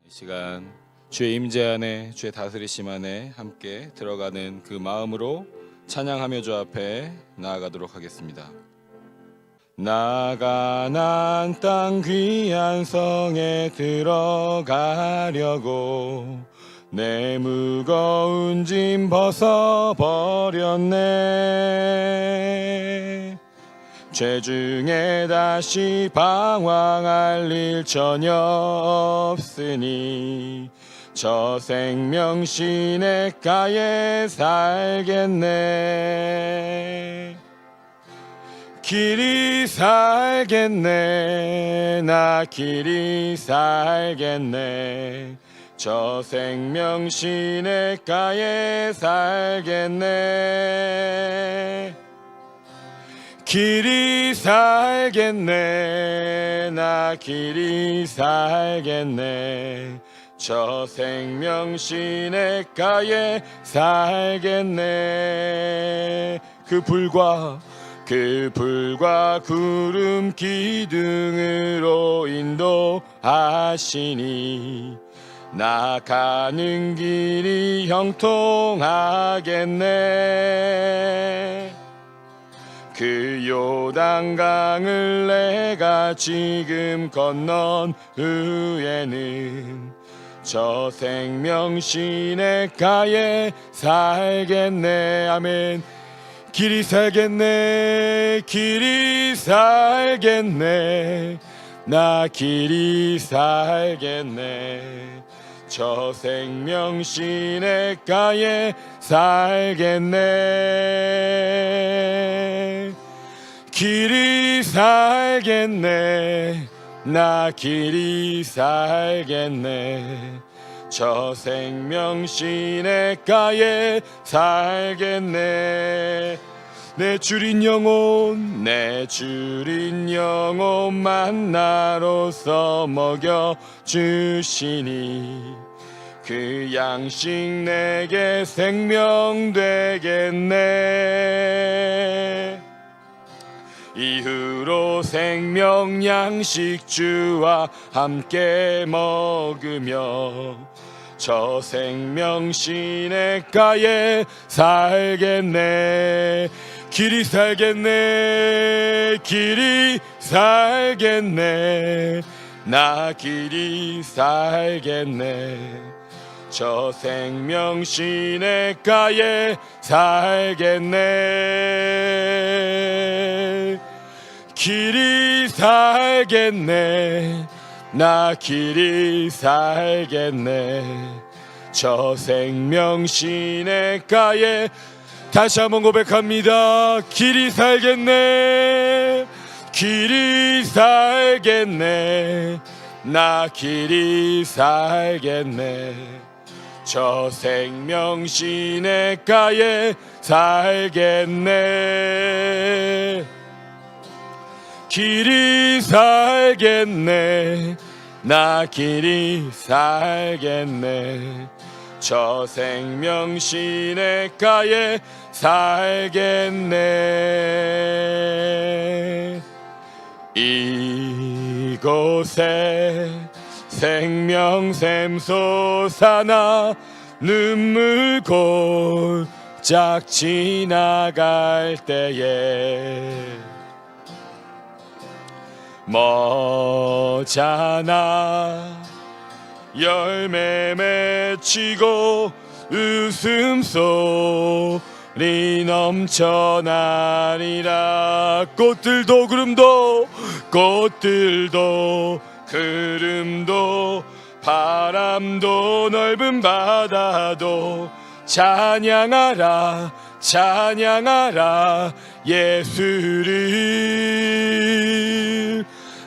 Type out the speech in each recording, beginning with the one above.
이 시간 주의 임재 안에, 주의 다스리심 안에 함께 들어가는 그 마음으로 찬양하며 주 앞에 나아가도록 하겠습니다. 나 가나안 땅 귀한 성에 들어가려고 내 무거운 짐 벗어버렸네. 죄 중에 다시 방황할 일 전혀 없으니 저 생명 시냇가에 살겠네. 길이 살겠네. 나 길이 살겠네. 저 생명 시냇가에 살겠네. 길이 살겠네. 나 길이 살겠네. 저 생명 시냇가에 살겠네. 그 불과 구름 기둥으로 인도하시니 나 가는 길이 형통하겠네. 그 요단강을 내가 지금 건넌 후에는 저 생명 시냇가에 살겠네. 아멘. 길이 살겠네. 길이 살겠네. 나 길이 살겠네. 저 생명 시냇가에 살겠네. 길이 살겠네. 나 길이 살겠네. 저 생명 시냇가에 살겠네. 내 주린 영혼 만나로서 먹여주시니 그 양식 내게 생명 되겠네. 이후로 생명 양식 주와 함께 먹으며 저 생명 시냇가에 살겠네. 길이 살겠네. 길이 살겠네. 나 길이 살겠네. 저 생명 시냇가에 살겠네. 길이 살겠네. 나 길이 살겠네. 저 생명 시냇가에 다시 한번 고백합니다. 길이 살겠네. 길이 살겠네. 나 길이 살겠네. 저 생명 시냇가에 살겠네. 길이 살겠네. 나 길이 살겠네. 저 생명 시냇가에 살겠네. 이곳에 생명샘 솟아나 눈물 골짝 지나갈 때에 머잖아 열매 맺히고 웃음소리 넘쳐나리라. 꽃들도 구름도 바람도 넓은 바다도 찬양하라 예수를.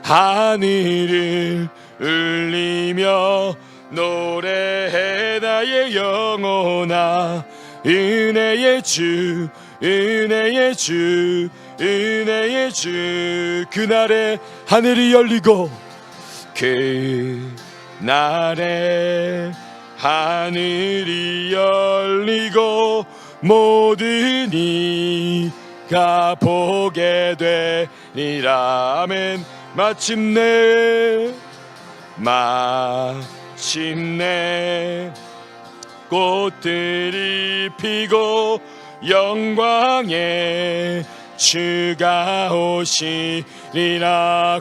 하늘을 울리며 노래해 나의 영혼아. 은혜의 주 그날에 하늘이 열리고 그날에 하늘이 열리고 모든 이가 보게 되리라. 아멘. 마침내 마침내 꽃들이 피고 영광의 주가 오시리라.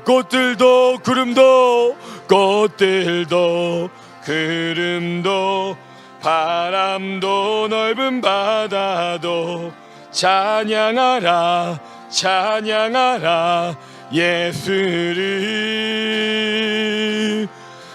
꽃들도 구름도 꽃들도 구름도 바람도 넓은 바다도 찬양하라 찬양하라 예수를.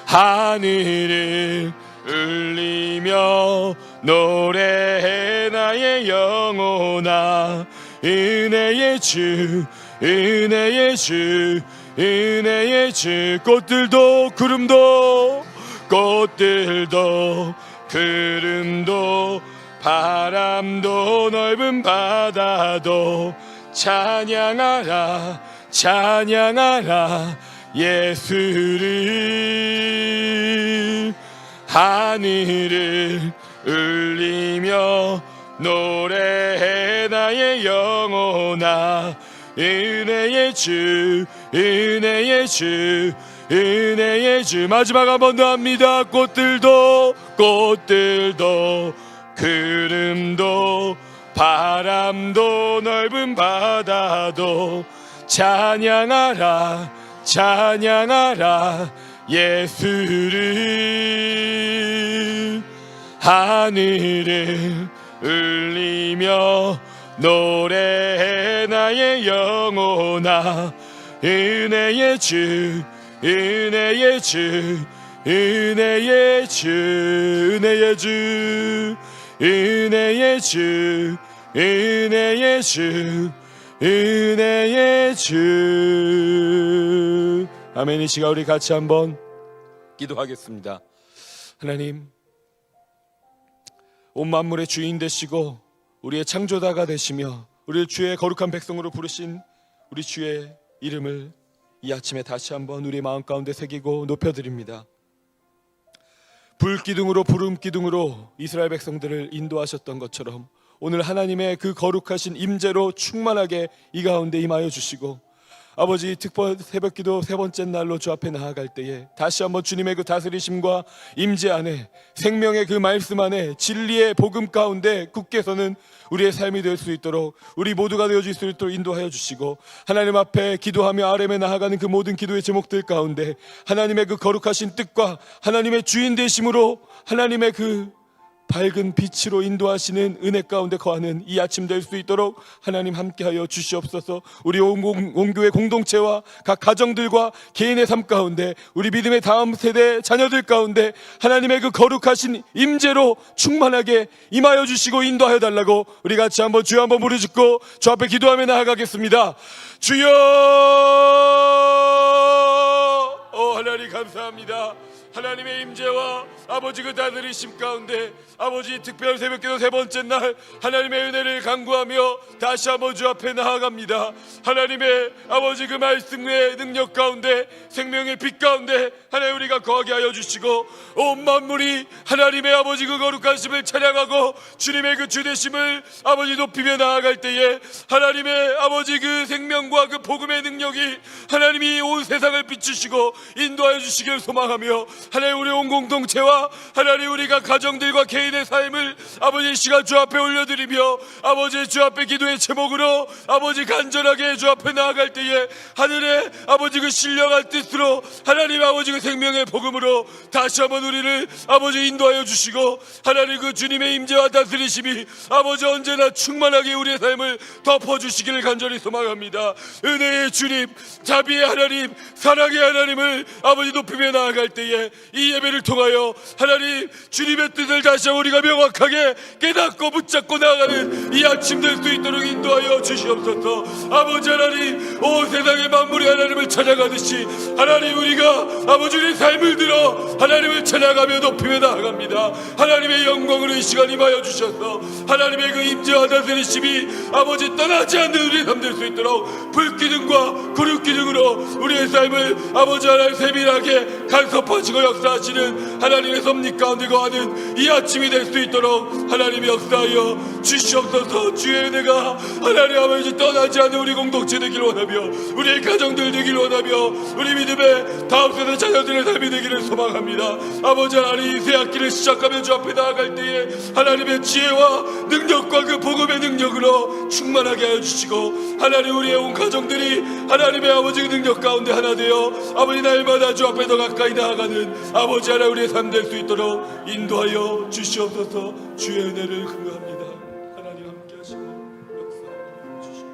하늘을 울리며 노래해 나의 영혼아. 은혜의 주 은혜의 주 은혜의 주. 꽃들도 구름도 꽃들도 구름도 바람도 넓은 바다도 찬양하라 찬양하라 예수를. 하늘을 울리며 노래해 나의 영혼아. 은혜의 주 은혜의 주 은혜의 주. 마지막 한 번 더 합니다. 꽃들도 꽃들도 구름도 바람도 넓은 바다도 찬양하라 찬양하라 예수를. 하늘을 울리며 노래해 나의 영혼아. 은혜의 주 은혜의 주 은혜의 주 은혜의 주 은혜의 주 은혜의 주 은혜의 주. 아멘. 이 시간 우리 같이 한번 기도하겠습니다. 하나님, 온 만물의 주인 되시고 우리의 창조자가 되시며 우리를 주의 거룩한 백성으로 부르신 우리 주의 이름을 이 아침에 다시 한번 우리 마음 가운데 새기고 높여드립니다. 불기둥으로 부름기둥으로 이스라엘 백성들을 인도하셨던 것처럼 오늘 하나님의 그 거룩하신 임재로 충만하게 이 가운데 임하여 주시고, 아버지 특별 새벽기도 세 번째 날로 주 앞에 나아갈 때에 다시 한번 주님의 그 다스리심과 임재 안에, 생명의 그 말씀 안에, 진리의 복음 가운데 굳게 서는 우리의 삶이 될 수 있도록, 우리 모두가 되어질 수 있도록 인도하여 주시고, 하나님 앞에 기도하며 아뢰며 나아가는 그 모든 기도의 제목들 가운데 하나님의 그 거룩하신 뜻과 하나님의 주인 되심으로 하나님의 그 밝은 빛으로 인도하시는 은혜 가운데 거하는 이 아침 될 수 있도록 하나님 함께하여 주시옵소서. 우리 온 교회 공동체와 각 가정들과 개인의 삶 가운데, 우리 믿음의 다음 세대 자녀들 가운데 하나님의 그 거룩하신 임재로 충만하게 임하여 주시고 인도하여 달라고 우리 같이 한번 주여 한번 부르짖고 주 앞에 기도하며 나아가겠습니다. 주여! 하나님 감사합니다. 하나님의 임재와 아버지 그 다스리심 가운데, 아버지 특별 새벽기도 세 번째 날 하나님의 은혜를 간구하며 다시 한번 주 앞에 나아갑니다. 하나님의 아버지 그 말씀의 능력 가운데, 생명의 빛 가운데 하나님 우리가 거하게 하여 주시고, 온 만물이 하나님의 아버지 그 거룩하심을 찬양하고 주님의 그 주되심을 아버지 높이며 나아갈 때에 하나님의 아버지 그 생명과 그 복음의 능력이 하나님이 온 세상을 비추시고 인도하여 주시길 소망하며, 하나님 우리 온 공동체와 하나님 우리가 가정들과 개인의 삶을 아버지 시간 주 앞에 올려드리며, 아버지 주 앞에 기도의 제목으로 아버지 간절하게 주 앞에 나아갈 때에 하늘의 아버지 그 신령한 뜻으로 하나님 아버지 그 생명의 복음으로 다시 한번 우리를 아버지 인도하여 주시고, 하나님 그 주님의 임재와 다스리심이 아버지 언제나 충만하게 우리의 삶을 덮어주시기를 간절히 소망합니다. 은혜의 주님, 자비의 하나님, 사랑의 하나님을 아버지 높이며 나아갈 때에 이 예배를 통하여 하나님 주님의 뜻을 다시 한번 우리가 명확하게 깨닫고 붙잡고 나아가는 이 아침 될 수 있도록 인도하여 주시옵소서. 아버지 하나님, 온 세상의 만물이 하나님을 찬양하듯이 하나님 우리가 아버지 우리의 삶을 들어 하나님을 찬양하며 높이며 나아갑니다. 하나님의 영광으로 이 시간 임하여 주셔서 하나님의 그 임재와 다스리심이 아버지 떠나지 않는 우리의 삶 될 수 있도록 불기둥과 구름기둥으로 우리의 삶을 아버지 하나님 세밀하게 간섭하시고 역사하시는 하나님의 섭리 가운데 거하는 이 아침이 될 수 있도록 하나님이 역사하여 주시옵소서. 주의 은혜가 하나님 아버지 떠나지 않는 우리 공동체 되길 원하며 우리의 가정들 되길 원하며 우리 믿음의 다음 세대 자녀들의 삶이 되기를 소망합니다. 아버지 하나님, 이 새 학기를 시작하며 주 앞에 나아갈 때에 하나님의 지혜와 능력과 그 복음의 능력으로 충만하게 하여 주시고 하나님, 우리의 온 가정들이 하나님의 아버지의 능력 가운데 하나 되어 아버지 날마다 주 앞에 더 가까이 나아가는 아버지 하나 우리의 삶 될 수 있도록 인도하여 주시옵소서. 주의 은혜를 금요합니다. 하나님 함께 하시고 역사하여 주시옵소서.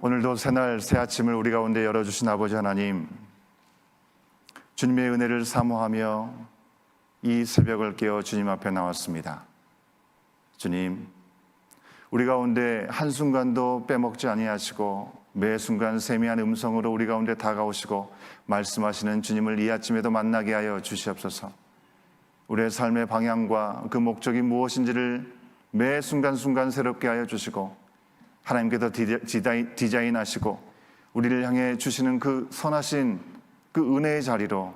오늘도 새날 새 아침을 우리 가운데 열어주신 아버지 하나님, 주님의 은혜를 사모하며 이 새벽을 깨어 주님 앞에 나왔습니다. 주님, 우리 가운데 한순간도 빼먹지 아니하시고 매 순간 세미한 음성으로 우리 가운데 다가오시고 말씀하시는 주님을 이 아침에도 만나게 하여 주시옵소서. 우리의 삶의 방향과 그 목적이 무엇인지를 매 순간순간 새롭게 하여 주시고 하나님께서 디자인하시고 우리를 향해 주시는 그 선하신 그 은혜의 자리로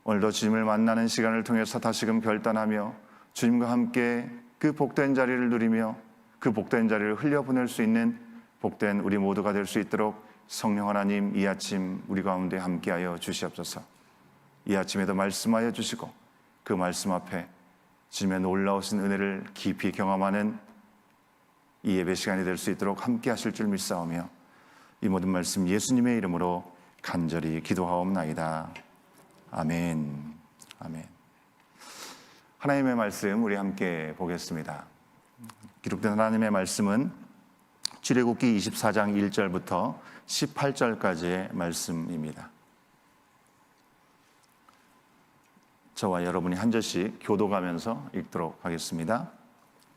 오늘도 주님을 만나는 시간을 통해서 다시금 결단하며 주님과 함께 그 복된 자리를 누리며 그 복된 자리를 흘려보낼 수 있는 복된 우리 모두가 될 수 있도록 성령 하나님, 이 아침 우리 가운데 함께하여 주시옵소서. 이 아침에도 말씀하여 주시고 그 말씀 앞에 주님의 놀라우신 은혜를 깊이 경험하는 이 예배 시간이 될 수 있도록 함께 하실 줄 믿사오며 이 모든 말씀 예수님의 이름으로 간절히 기도하옵나이다. 아멘. 아멘. 하나님의 말씀 우리 함께 보겠습니다. 기록된 하나님의 말씀은 출애굽기 24장 1절부터 18절까지의 말씀입니다. 저와 여러분이 한 절씩 교도가면서 읽도록 하겠습니다.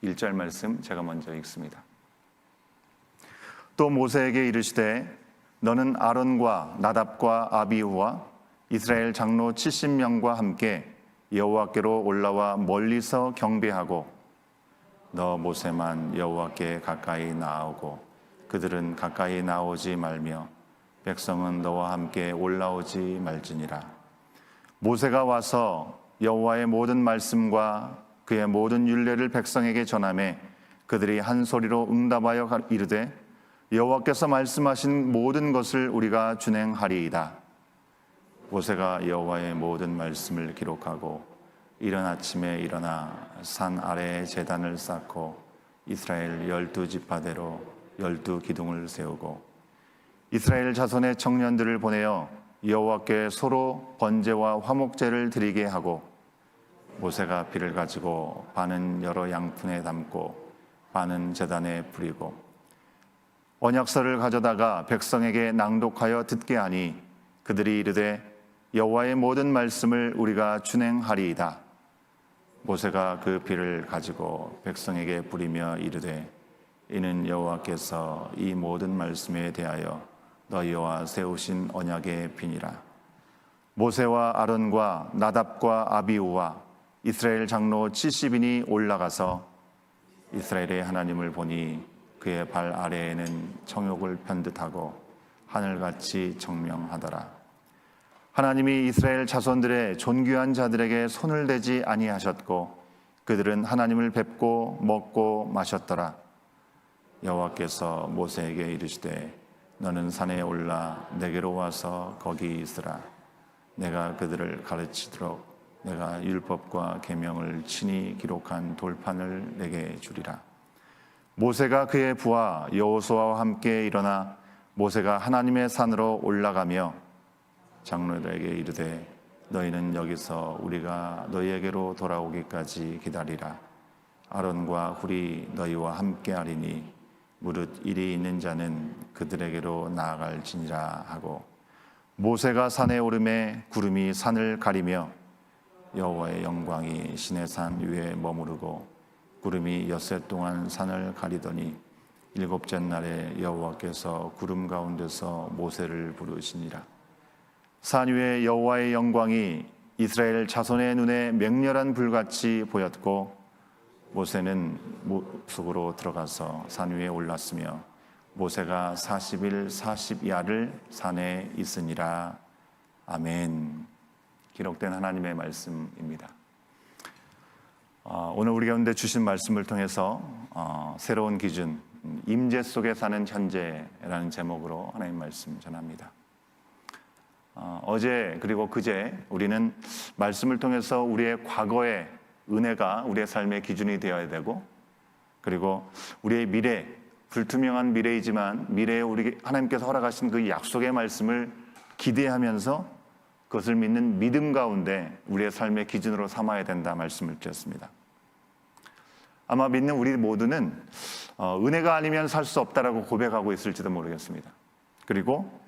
1절 말씀 제가 먼저 읽습니다. 또 모세에게 이르시되 너는 아론과 나답과 아비후와 이스라엘 장로 70명과 함께 여호와께로 올라와 멀리서 경배하고 너 모세만 여호와께 가까이 나아오고 그들은 가까이 나오지 말며 백성은 너와 함께 올라오지 말지니라. 모세가 와서 여호와의 모든 말씀과 그의 모든 율례를 백성에게 전하매 그들이 한 소리로 응답하여 이르되 여호와께서 말씀하신 모든 것을 우리가 준행하리이다. 모세가 여호와의 모든 말씀을 기록하고 이른 아침에 일어나 산 아래에 제단을 쌓고 이스라엘 12지파대로 12기둥을 세우고 이스라엘 자손의 청년들을 보내어 여호와께 소로 번제와 화목제를 드리게 하고 모세가 피를 가지고 반은 여러 양푼에 담고 반은 제단에 뿌리고 언약서를 가져다가 백성에게 낭독하여 듣게 하니 그들이 이르되 여호와의 모든 말씀을 우리가 준행하리이다. 모세가 그 피를 가지고 백성에게 뿌리며 이르되 이는 여호와께서 이 모든 말씀에 대하여 너희와 세우신 언약의 피니라. 모세와 아론과 나답과 아비후와 이스라엘 장로 70인이 올라가서 이스라엘의 하나님을 보니 그의 발 아래에는 청욕을 편듯하고 하늘같이 청명하더라. 하나님이 이스라엘 자손들의 존귀한 자들에게 손을 대지 아니하셨고 그들은 하나님을 뵙고 먹고 마셨더라. 여호와께서 모세에게 이르시되 너는 산에 올라 내게로 와서 거기 있으라. 내가 그들을 가르치도록 내가 율법과 계명을 친히 기록한 돌판을 내게 주리라. 모세가 그의 부하 여호수아와 함께 일어나 모세가 하나님의 산으로 올라가며 장로들에게 이르되 너희는 여기서 우리가 너희에게로 돌아오기까지 기다리라. 아론과 훌이 너희와 함께하리니 무릇 일이 있는 자는 그들에게로 나아갈지니라 하고 모세가 산에 오르매 구름이 산을 가리며 여호와의 영광이 시내산 위에 머무르고 구름이 엿새 동안 산을 가리더니 일곱째 날에 여호와께서 구름 가운데서 모세를 부르시니라. 산 위에 여호와의 영광이 이스라엘 자손의 눈에 맹렬한 불같이 보였고 모세는 숲속으로 들어가서 산 위에 올랐으며 모세가 40일 40야를 산에 있으니라. 아멘. 기록된 하나님의 말씀입니다. 오늘 우리 가운데 주신 말씀을 통해서 새로운 기준, 임재 속에 사는 현재라는 제목으로 하나님 말씀 전합니다. 어제 그리고 그제 우리는 말씀을 통해서 우리의 과거의 은혜가 우리의 삶의 기준이 되어야 되고, 그리고 우리의 미래, 불투명한 미래이지만 미래에 우리 하나님께서 허락하신 그 약속의 말씀을 기대하면서 그것을 믿는 믿음 가운데 우리의 삶의 기준으로 삼아야 된다 말씀을 드렸습니다. 아마 믿는 우리 모두는 은혜가 아니면 살 수 없다라고 고백하고 있을지도 모르겠습니다. 그리고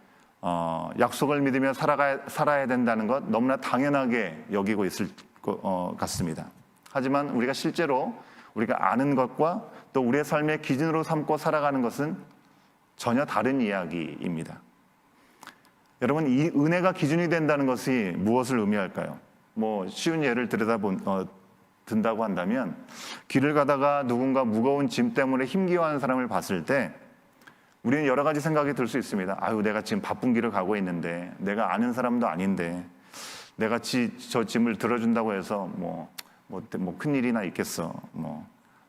약속을 믿으며 살아야 된다는 것 너무나 당연하게 여기고 있을 것 같습니다. 하지만 우리가 실제로 우리가 아는 것과 또 우리의 삶의 기준으로 삼고 살아가는 것은 전혀 다른 이야기입니다. 여러분, 이 은혜가 기준이 된다는 것이 무엇을 의미할까요? 쉬운 예를 든다고 한다면, 길을 가다가 누군가 무거운 짐 때문에 힘겨워하는 사람을 봤을 때 우리는 여러 가지 생각이 들 수 있습니다. 아유, 내가 지금 바쁜 길을 가고 있는데, 내가 아는 사람도 아닌데 내가 저 짐을 들어준다고 해서 큰일이나 있겠어.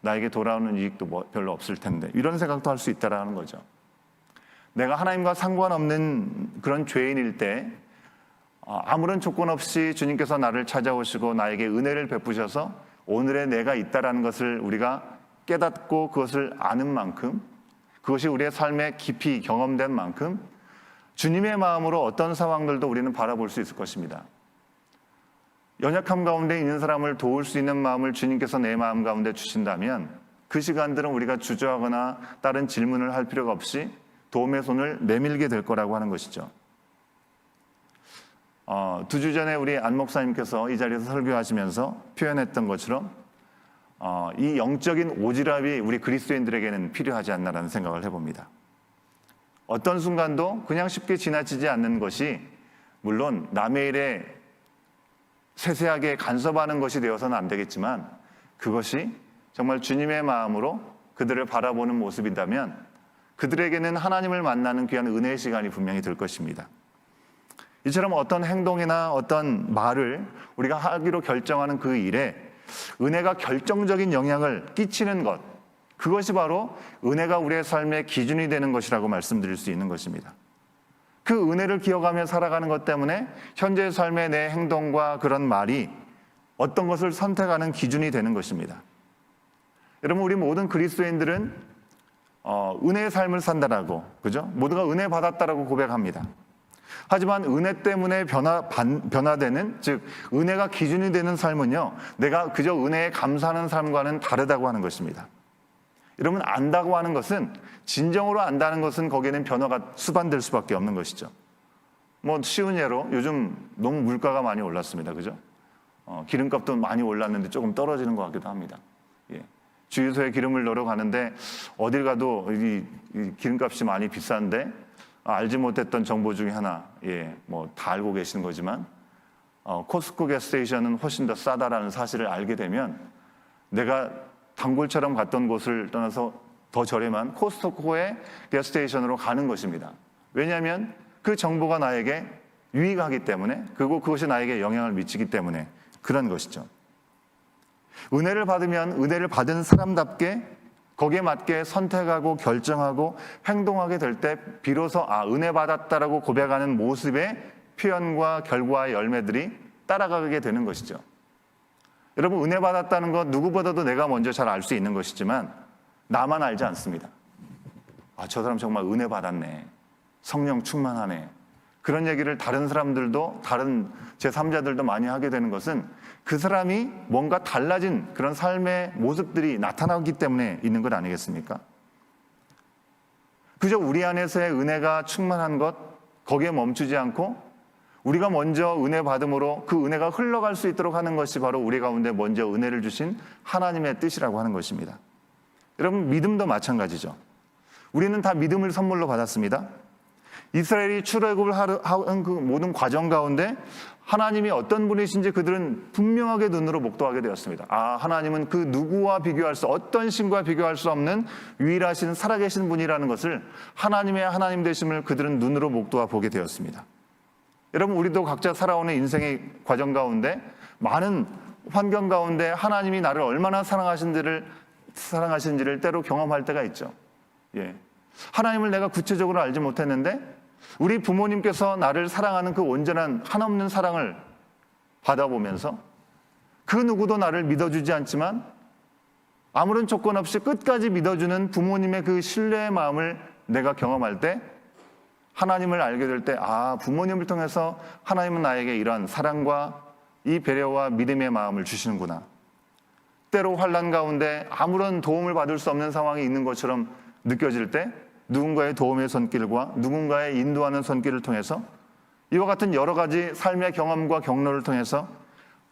나에게 돌아오는 이익도 별로 없을 텐데, 이런 생각도 할 수 있다라는 거죠. 내가 하나님과 상관없는 그런 죄인일 때 아무런 조건 없이 주님께서 나를 찾아오시고 나에게 은혜를 베푸셔서 오늘의 내가 있다라는 것을 우리가 깨닫고 그것을 아는 만큼, 그것이 우리의 삶에 깊이 경험된 만큼 주님의 마음으로 어떤 상황들도 우리는 바라볼 수 있을 것입니다. 연약함 가운데 있는 사람을 도울 수 있는 마음을 주님께서 내 마음 가운데 주신다면 그 시간들은 우리가 주저하거나 다른 질문을 할 필요가 없이 도움의 손을 내밀게 될 거라고 하는 것이죠. 2주 전에 우리 안 목사님께서 이 자리에서 설교하시면서 표현했던 것처럼 이 영적인 오지랖이 우리 그리스도인들에게는 필요하지 않나라는 생각을 해봅니다. 어떤 순간도 그냥 쉽게 지나치지 않는 것이, 물론 남의 일에 세세하게 간섭하는 것이 되어서는 안 되겠지만, 그것이 정말 주님의 마음으로 그들을 바라보는 모습이라면 그들에게는 하나님을 만나는 귀한 은혜의 시간이 분명히 될 것입니다. 이처럼 어떤 행동이나 어떤 말을 우리가 하기로 결정하는 그 일에 은혜가 결정적인 영향을 끼치는 것, 그것이 바로 은혜가 우리의 삶의 기준이 되는 것이라고 말씀드릴 수 있는 것입니다. 그 은혜를 기억하며 살아가는 것 때문에 현재의 삶의 내 행동과 그런 말이 어떤 것을 선택하는 기준이 되는 것입니다. 여러분, 우리 모든 그리스도인들은 은혜의 삶을 산다라고, 그죠? 모두가 은혜 받았다라고 고백합니다. 하지만 은혜 때문에 변화되는, 즉 은혜가 기준이 되는 삶은요, 내가 그저 은혜에 감사하는 삶과는 다르다고 하는 것입니다. 여러분, 안다고 하는 것은, 진정으로 안다는 것은 거기에는 변화가 수반될 수밖에 없는 것이죠. 쉬운 예로 요즘 너무 물가가 많이 올랐습니다. 그죠? 기름값도 많이 올랐는데 조금 떨어지는 것 같기도 합니다. 예. 주유소에 기름을 넣으러 가는데 어딜 가도 이 기름값이 많이 비싼데 알지 못했던 정보 중에 하나, 다 알고 계시는 거지만 코스트코 가스스테이션은 훨씬 더 싸다라는 사실을 알게 되면 내가 단골처럼 갔던 곳을 떠나서 더 저렴한 코스트코의 가스스테이션으로 가는 것입니다. 왜냐하면 그 정보가 나에게 유익하기 때문에, 그리고 그것이 나에게 영향을 미치기 때문에 그런 것이죠. 은혜를 받으면 은혜를 받은 사람답게 거기에 맞게 선택하고 결정하고 행동하게 될 때 비로소 은혜 받았다라고 고백하는 모습의 표현과 결과의 열매들이 따라가게 되는 것이죠. 여러분, 은혜 받았다는 것 누구보다도 내가 먼저 잘 알 수 있는 것이지만 나만 알지 않습니다. 저 사람 정말 은혜 받았네, 성령 충만하네, 그런 얘기를 다른 사람들도, 다른 제3자들도 많이 하게 되는 것은 그 사람이 뭔가 달라진 그런 삶의 모습들이 나타나기 때문에 있는 것 아니겠습니까? 그저 우리 안에서의 은혜가 충만한 것, 거기에 멈추지 않고 우리가 먼저 은혜 받음으로 그 은혜가 흘러갈 수 있도록 하는 것이 바로 우리 가운데 먼저 은혜를 주신 하나님의 뜻이라고 하는 것입니다. 여러분, 믿음도 마찬가지죠. 우리는 다 믿음을 선물로 받았습니다. 이스라엘이 출애굽을 하는 그 모든 과정 가운데 하나님이 어떤 분이신지 그들은 분명하게 눈으로 목도하게 되었습니다. 하나님은 그 누구와 비교할 수, 어떤 신과 비교할 수 없는 유일하신 살아계신 분이라는 것을, 하나님의 하나님 되심을 그들은 눈으로 목도하 보게 되었습니다. 여러분, 우리도 각자 살아오는 인생의 과정 가운데 많은 환경 가운데 하나님이 나를 얼마나 사랑하시는지를 때로 경험할 때가 있죠. 하나님을 내가 구체적으로 알지 못했는데 우리 부모님께서 나를 사랑하는 그 온전한 한없는 사랑을 받아보면서 그 누구도 나를 믿어주지 않지만 아무런 조건 없이 끝까지 믿어주는 부모님의 그 신뢰의 마음을 내가 경험할 때, 하나님을 알게 될 때, 부모님을 통해서 하나님은 나에게 이런 사랑과 이 배려와 믿음의 마음을 주시는구나. 때로 환난 가운데 아무런 도움을 받을 수 없는 상황이 있는 것처럼 느껴질 때 누군가의 도움의 손길과 누군가의 인도하는 손길을 통해서, 이와 같은 여러 가지 삶의 경험과 경로를 통해서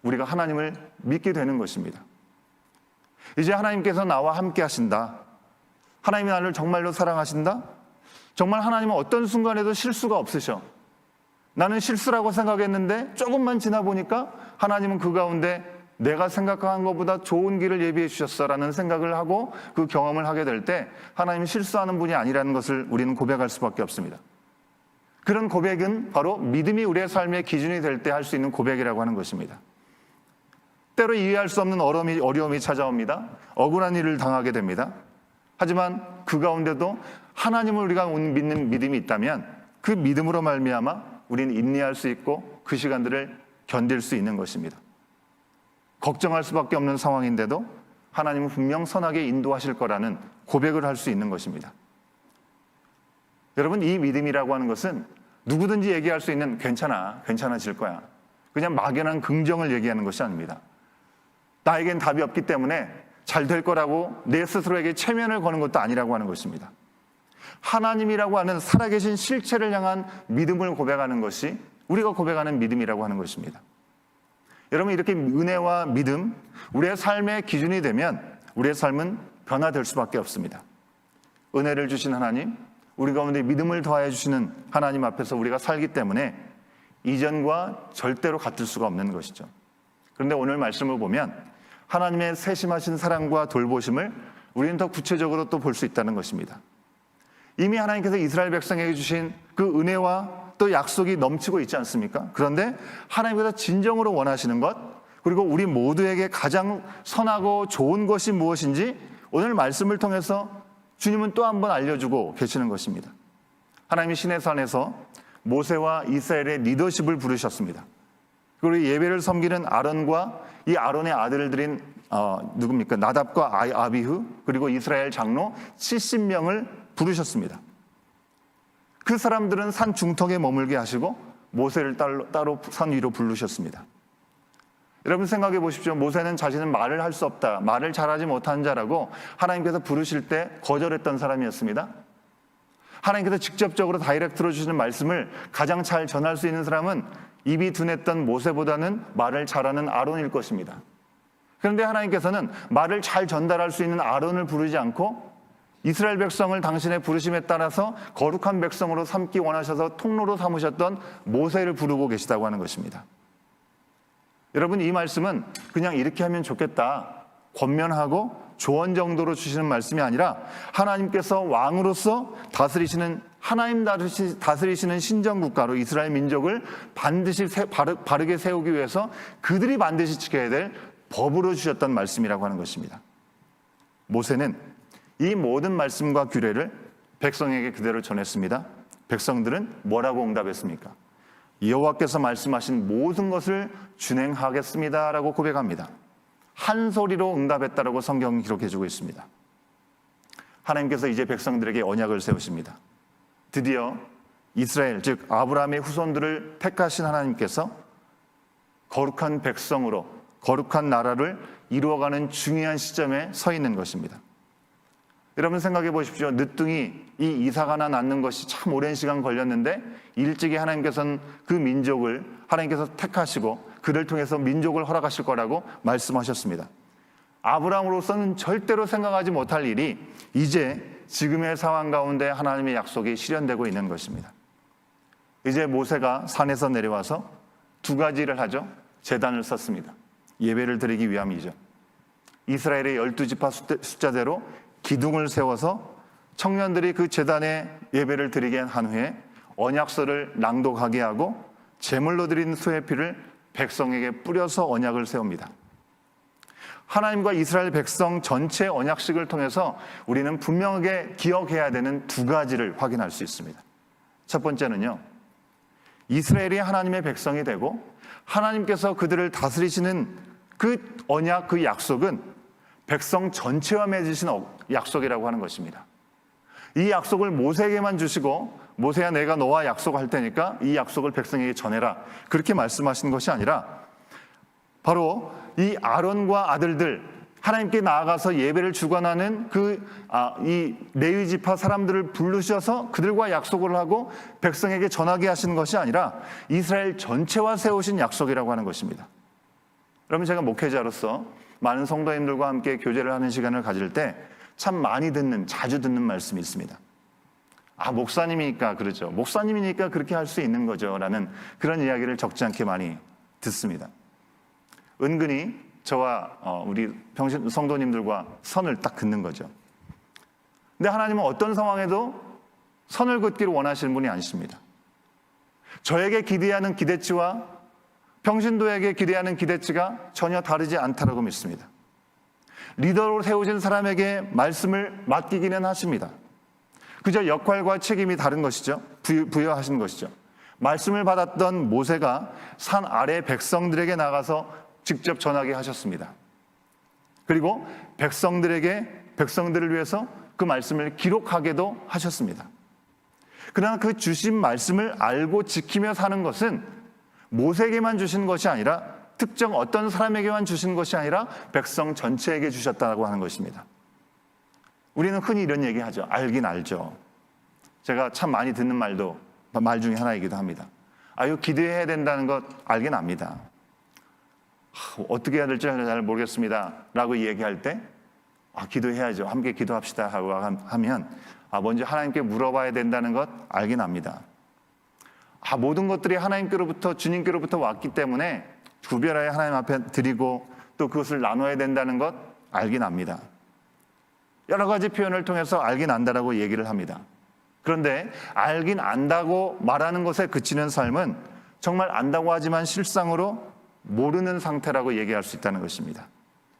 우리가 하나님을 믿게 되는 것입니다. 이제 하나님께서 나와 함께 하신다. 하나님이 나를 정말로 사랑하신다. 정말 하나님은 어떤 순간에도 실수가 없으셔. 나는 실수라고 생각했는데 조금만 지나 보니까 하나님은 그 가운데 내가 생각한 것보다 좋은 길을 예비해 주셨어라는 생각을 하고 그 경험을 하게 될 때 하나님이 실수하는 분이 아니라는 것을 우리는 고백할 수밖에 없습니다. 그런 고백은 바로 믿음이 우리의 삶의 기준이 될 때 할 수 있는 고백이라고 하는 것입니다. 때로 이해할 수 없는 어려움이 찾아옵니다. 억울한 일을 당하게 됩니다. 하지만 그 가운데도 하나님을 우리가 믿는 믿음이 있다면 그 믿음으로 말미암아 우리는 인내할 수 있고 그 시간들을 견딜 수 있는 것입니다. 걱정할 수밖에 없는 상황인데도 하나님은 분명 선하게 인도하실 거라는 고백을 할 수 있는 것입니다. 여러분, 이 믿음이라고 하는 것은 누구든지 얘기할 수 있는 괜찮아질 거야, 그냥 막연한 긍정을 얘기하는 것이 아닙니다. 나에겐 답이 없기 때문에 잘 될 거라고 내 스스로에게 체면을 거는 것도 아니라고 하는 것입니다. 하나님이라고 하는 살아계신 실체를 향한 믿음을 고백하는 것이 우리가 고백하는 믿음이라고 하는 것입니다. 여러분, 이렇게 은혜와 믿음, 우리의 삶의 기준이 되면 우리의 삶은 변화될 수밖에 없습니다. 은혜를 주신 하나님, 우리 가운데 믿음을 더하여 주시는 하나님 앞에서 우리가 살기 때문에 이전과 절대로 같을 수가 없는 것이죠. 그런데 오늘 말씀을 보면 하나님의 세심하신 사랑과 돌보심을 우리는 더 구체적으로 또 볼 수 있다는 것입니다. 이미 하나님께서 이스라엘 백성에게 주신 그 은혜와 또 약속이 넘치고 있지 않습니까? 그런데 하나님께서 진정으로 원하시는 것, 그리고 우리 모두에게 가장 선하고 좋은 것이 무엇인지 오늘 말씀을 통해서 주님은 또 한 번 알려주고 계시는 것입니다. 하나님이 시내산에서 모세와 이스라엘의 리더십을 부르셨습니다. 그리고 예배를 섬기는 아론과 이 아론의 아들들인 누굽니까? 나답과 아비후, 그리고 이스라엘 장로 70명을 부르셨습니다. 그 사람들은 산 중턱에 머물게 하시고 모세를 따로 산 위로 부르셨습니다. 여러분, 생각해 보십시오. 모세는 자신은 말을 할 수 없다, 말을 잘하지 못한 자라고 하나님께서 부르실 때 거절했던 사람이었습니다. 하나님께서 직접적으로 다이렉트로 주시는 말씀을 가장 잘 전할 수 있는 사람은 입이 둔했던 모세보다는 말을 잘하는 아론일 것입니다. 그런데 하나님께서는 말을 잘 전달할 수 있는 아론을 부르지 않고 이스라엘 백성을 당신의 부르심에 따라서 거룩한 백성으로 삼기 원하셔서 통로로 삼으셨던 모세를 부르고 계시다고 하는 것입니다. 여러분, 이 말씀은 그냥 이렇게 하면 좋겠다, 권면하고 조언 정도로 주시는 말씀이 아니라 하나님께서 왕으로서 하나님 다스리시는 신정국가로 이스라엘 민족을 반드시 바르게 세우기 위해서 그들이 반드시 지켜야 될 법으로 주셨던 말씀이라고 하는 것입니다. 모세는 이 모든 말씀과 규례를 백성에게 그대로 전했습니다. 백성들은 뭐라고 응답했습니까? 여호와께서 말씀하신 모든 것을 준행하겠습니다라고 고백합니다. 한 소리로 응답했다라고 성경이 기록해주고 있습니다. 하나님께서 이제 백성들에게 언약을 세우십니다. 드디어 이스라엘, 즉 아브라함의 후손들을 택하신 하나님께서 거룩한 백성으로 거룩한 나라를 이루어가는 중요한 시점에 서 있는 것입니다. 여러분, 생각해 보십시오. 늦둥이 이 이사가 낳는 것이 참 오랜 시간 걸렸는데 일찍이 하나님께서는 그 민족을 하나님께서 택하시고 그를 통해서 민족을 허락하실 거라고 말씀하셨습니다. 아브라함으로서는 절대로 생각하지 못할 일이 이제 지금의 상황 가운데 하나님의 약속이 실현되고 있는 것입니다. 이제 모세가 산에서 내려와서 두 가지를 하죠. 제단을 썼습니다. 예배를 드리기 위함이죠. 이스라엘의 12지파 숫자대로 기둥을 세워서 청년들이 그 제단에 예배를 드리게 한 후에 언약서를 낭독하게 하고 제물로 드린 소의 피를 백성에게 뿌려서 언약을 세웁니다. 하나님과 이스라엘 백성 전체 언약식을 통해서 우리는 분명하게 기억해야 되는 두 가지를 확인할 수 있습니다. 첫 번째는요, 이스라엘이 하나님의 백성이 되고 하나님께서 그들을 다스리시는 그 언약, 그 약속은 백성 전체와 맺으신 약속이라고 하는 것입니다. 이 약속을 모세에게만 주시고 모세야 내가 너와 약속할 테니까 이 약속을 백성에게 전해라, 그렇게 말씀하신 것이 아니라 바로 이 아론과 아들들, 하나님께 나아가서 예배를 주관하는 이 레위 지파 사람들을 부르셔서 그들과 약속을 하고 백성에게 전하게 하시는 것이 아니라 이스라엘 전체와 세우신 약속이라고 하는 것입니다. 여러분, 제가 목회자로서 많은 성도님들과 함께 교제를 하는 시간을 가질 때 참 많이 자주 듣는 말씀이 있습니다. 목사님이니까 그러죠. 목사님이니까 그렇게 할 수 있는 거죠. 라는 그런 이야기를 적지 않게 많이 듣습니다. 은근히 저와 우리 평신 성도님들과 선을 딱 긋는 거죠. 근데 하나님은 어떤 상황에도 선을 긋기를 원하시는 분이 아니십니다. 저에게 기대하는 기대치와 평신도에게 기대하는 기대치가 전혀 다르지 않다라고 믿습니다. 리더로 세우신 사람에게 말씀을 맡기기는 하십니다. 그저 역할과 책임이 다른 것이죠. 부여하신 것이죠. 말씀을 받았던 모세가 산 아래 백성들에게 나가서 직접 전하게 하셨습니다. 그리고 백성들을 위해서 그 말씀을 기록하게도 하셨습니다. 그러나 그 주신 말씀을 알고 지키며 사는 것은 모세에게만 주신 것이 아니라 특정 어떤 사람에게만 주신 것이 아니라 백성 전체에게 주셨다고 하는 것입니다. 우리는 흔히 이런 얘기하죠. 알긴 알죠. 제가 참 많이 듣는 말 중에 하나이기도 합니다. 이거 기도해야 된다는 것 알긴 압니다. 어떻게 해야 될지 잘 모르겠습니다 라고 얘기할 때 기도해야죠. 함께 기도합시다 하고 하면 먼저 하나님께 물어봐야 된다는 것 알긴 압니다. 모든 것들이 하나님께로부터, 주님께로부터 왔기 때문에 구별하여 하나님 앞에 드리고 또 그것을 나눠야 된다는 것 알긴 압니다. 여러 가지 표현을 통해서 알긴 안다라고 얘기를 합니다. 그런데 알긴 안다고 말하는 것에 그치는 삶은 정말 안다고 하지만 실상으로 모르는 상태라고 얘기할 수 있다는 것입니다.